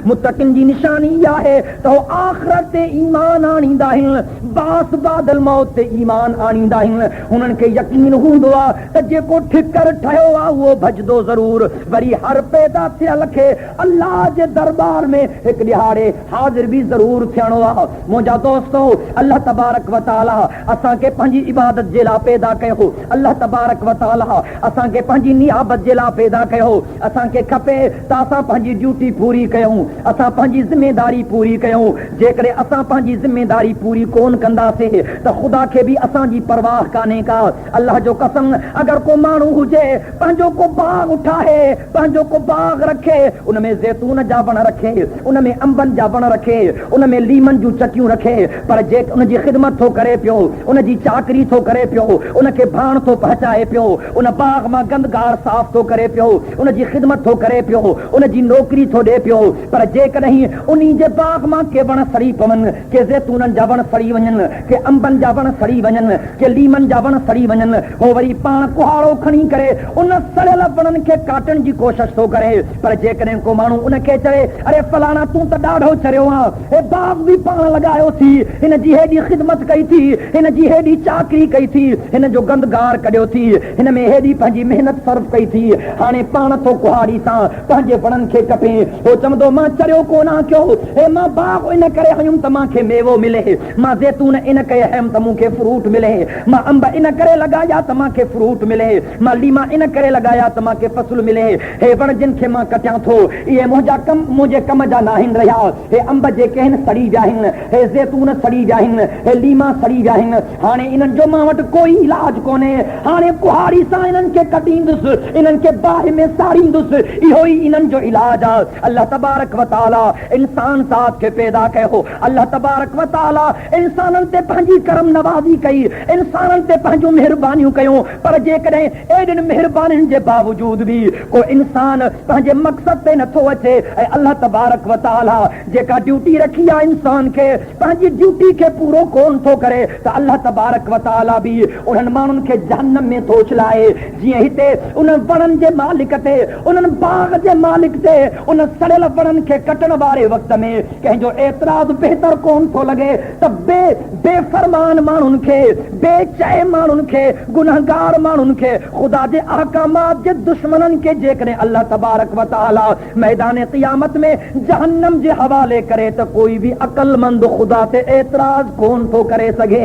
متقین جی نشانی یا ہے تو آخرت ایمان آنیندا ہیں باس بعد الموت تے ایمان آنیندا ہیں انہن کے یقین ہوندو آ تے جے کو ٹھکر ٹھیو آ وہ بھجدو ضرور وری ہر پیدا تھیا لکھے اللہ جے دربار میں ایک دہاڑے حاضر بھی ضرور تھیانو آ مجھا دوستو اللہ تبارک و تعالی اساں کے پنجی عبادت جلا پیدا کہو اللہ تبارک و تعالی اساں کے پنجی نیابت جلا پیدا کہو اساں کے کھپے تا اساں پنجی ڈیوٹی پوری کیوں اساں پنجی ذمہ داری پوری کیوں جے کرے اساں پنجی ذمہ داری پوری کون کندا سے تو خدا کے بھی اساں جی پرواہ کانے کا اللہ جو قسم اگر کو مانو ہوجے پنجو کو باغ اٹھائے پنجو کو باغ رکھے ان میں زیتون جا بن رکھے ان میں انبن جا بن رکھے ان میں لیمن جو چکیوں رکھے پر جے ان جی خدمت تو کرے پیو ان جی چاکری تو کرے پیو ان کے بھان تو پہچائے پیو ان باغ ماں گندگار صاف تو کرے پیو ان جی خدمت تو کرے پیو ان جی نوکری تو دے پیو پر جے نہیں انہی جے باغ ماں کے بن سڑی پون کے زیتونن جا بن سڑی ونن کے انبن جا بن سڑی ونن کے لیمن جا بن سڑی ونن ہو وری پان کوہاڑو کھنی کرے ان سڑل بنن کے کاٹن جی کوشش تو کرے پر جے کرے کو مانو ان کے چرے ارے فلانا تو تا ڈاڑھو چریو ہاں اے باغ بھی پان لگاयो تھی ان جی ہیڈی خدمت کئی تھی ان جی ہیڈی چاکری کئی تھی ان جو گندگار کڈیو कयो थी हिन में हेॾी पंहिंजी महिनत सर्फ कई थी हाणे पाण थो कुहाड़ी सां पंहिंजे वणनि खे कपे हो चवंदो मां चरियो कोन कयो हे मां बाग इन करे हयुमि त मूंखे मेवो मिले मां ज़ैतून इन करे हयुमि त मूंखे फ्रूट मिले मां अंब इन करे लॻाया त मूंखे फ्रूट मिले मां लीमा इन करे लॻाया त मूंखे फसल मिले हे वण जिन खे मां कटियां थो इहे मुंहिंजे कम जा न आहिनि रहिया हे अंब जेके आहिनि सड़ी विया आहिनि हे ज़ैतून सड़ी विया आहिनि हे लीमा सड़ी विया आहिनि हाणे इन्हनि जो मां वटि कोई इलाज कोन्हे हाणे कुहाड़ी सां इन्हनि खे कटींदुसि इन्हनि खे बाहि में साड़ींदुसि इहो ई इन्हनि जो इलाज आहे अल्लाह तबारक व तआला इंसान ज़ात खे पैदा कयो अल्लाह तबारक व तआला इंसाननि ते पंहिंजी करम नवाज़ी कई इंसाननि ते पंहिंजूं महिरबानियूं कयूं पर जेकॾहिं एॾिन महिरबानियुनि जे बावजूद बि को इंसान पंहिंजे मक़सद ते नथो अचे ऐं अल्लाह तबारक व तआला जेका ड्यूटी रखी आहे इंसान खे पंहिंजी ड्यूटी खे पूरो कोन थो करे त अल्लाह तबारक व तआला बि उन्हनि माण्हुनि खे जहन्नम में थो छलाए जीअं हिते उन्हनि वणनि जे मालिक ते उन्हनि बाग जे मालिक ते उन सड़ियल वणनि खे कटण वारे वक़्त में कंहिंजो एतिराज़ बहितर कोन थो लॻे त बेफ़रमान माण्हुनि खे बेचए माण्हुनि खे गुनहगार माण्हुनि खे ख़ुदा जे अहकामात जे दुश्मननि खे जेकॾहिं अल्लाह तबारक व तआला मैदान क़ियामत में जहन्नम जे हवाले करे त कोई बि अक़लमंद ख़ुदा ते एतिराज़ कोन थो करे सघे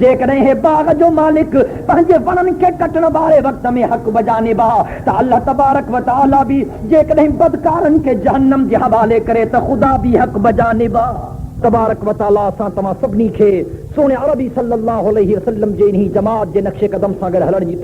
जेकॾहिं हे बाग जो मालिक पंहिंजे वणनि खे कटण वारे वक़्त में हक़ बजानिब आहे त अल्लाह तबारक व तआला बि जेकॾहिं बदकारनि खे जहन्नम जे हवाले करे त ख़ुदा बि हक़ बजानिब आहे तबारक व तआला असां तव्हां सभिनी खे सोने अरबी सल्लल्लाहु अलैहि वसल्लम जे इन्ही जमात जे नक्शे कदम सां गॾु हलण जी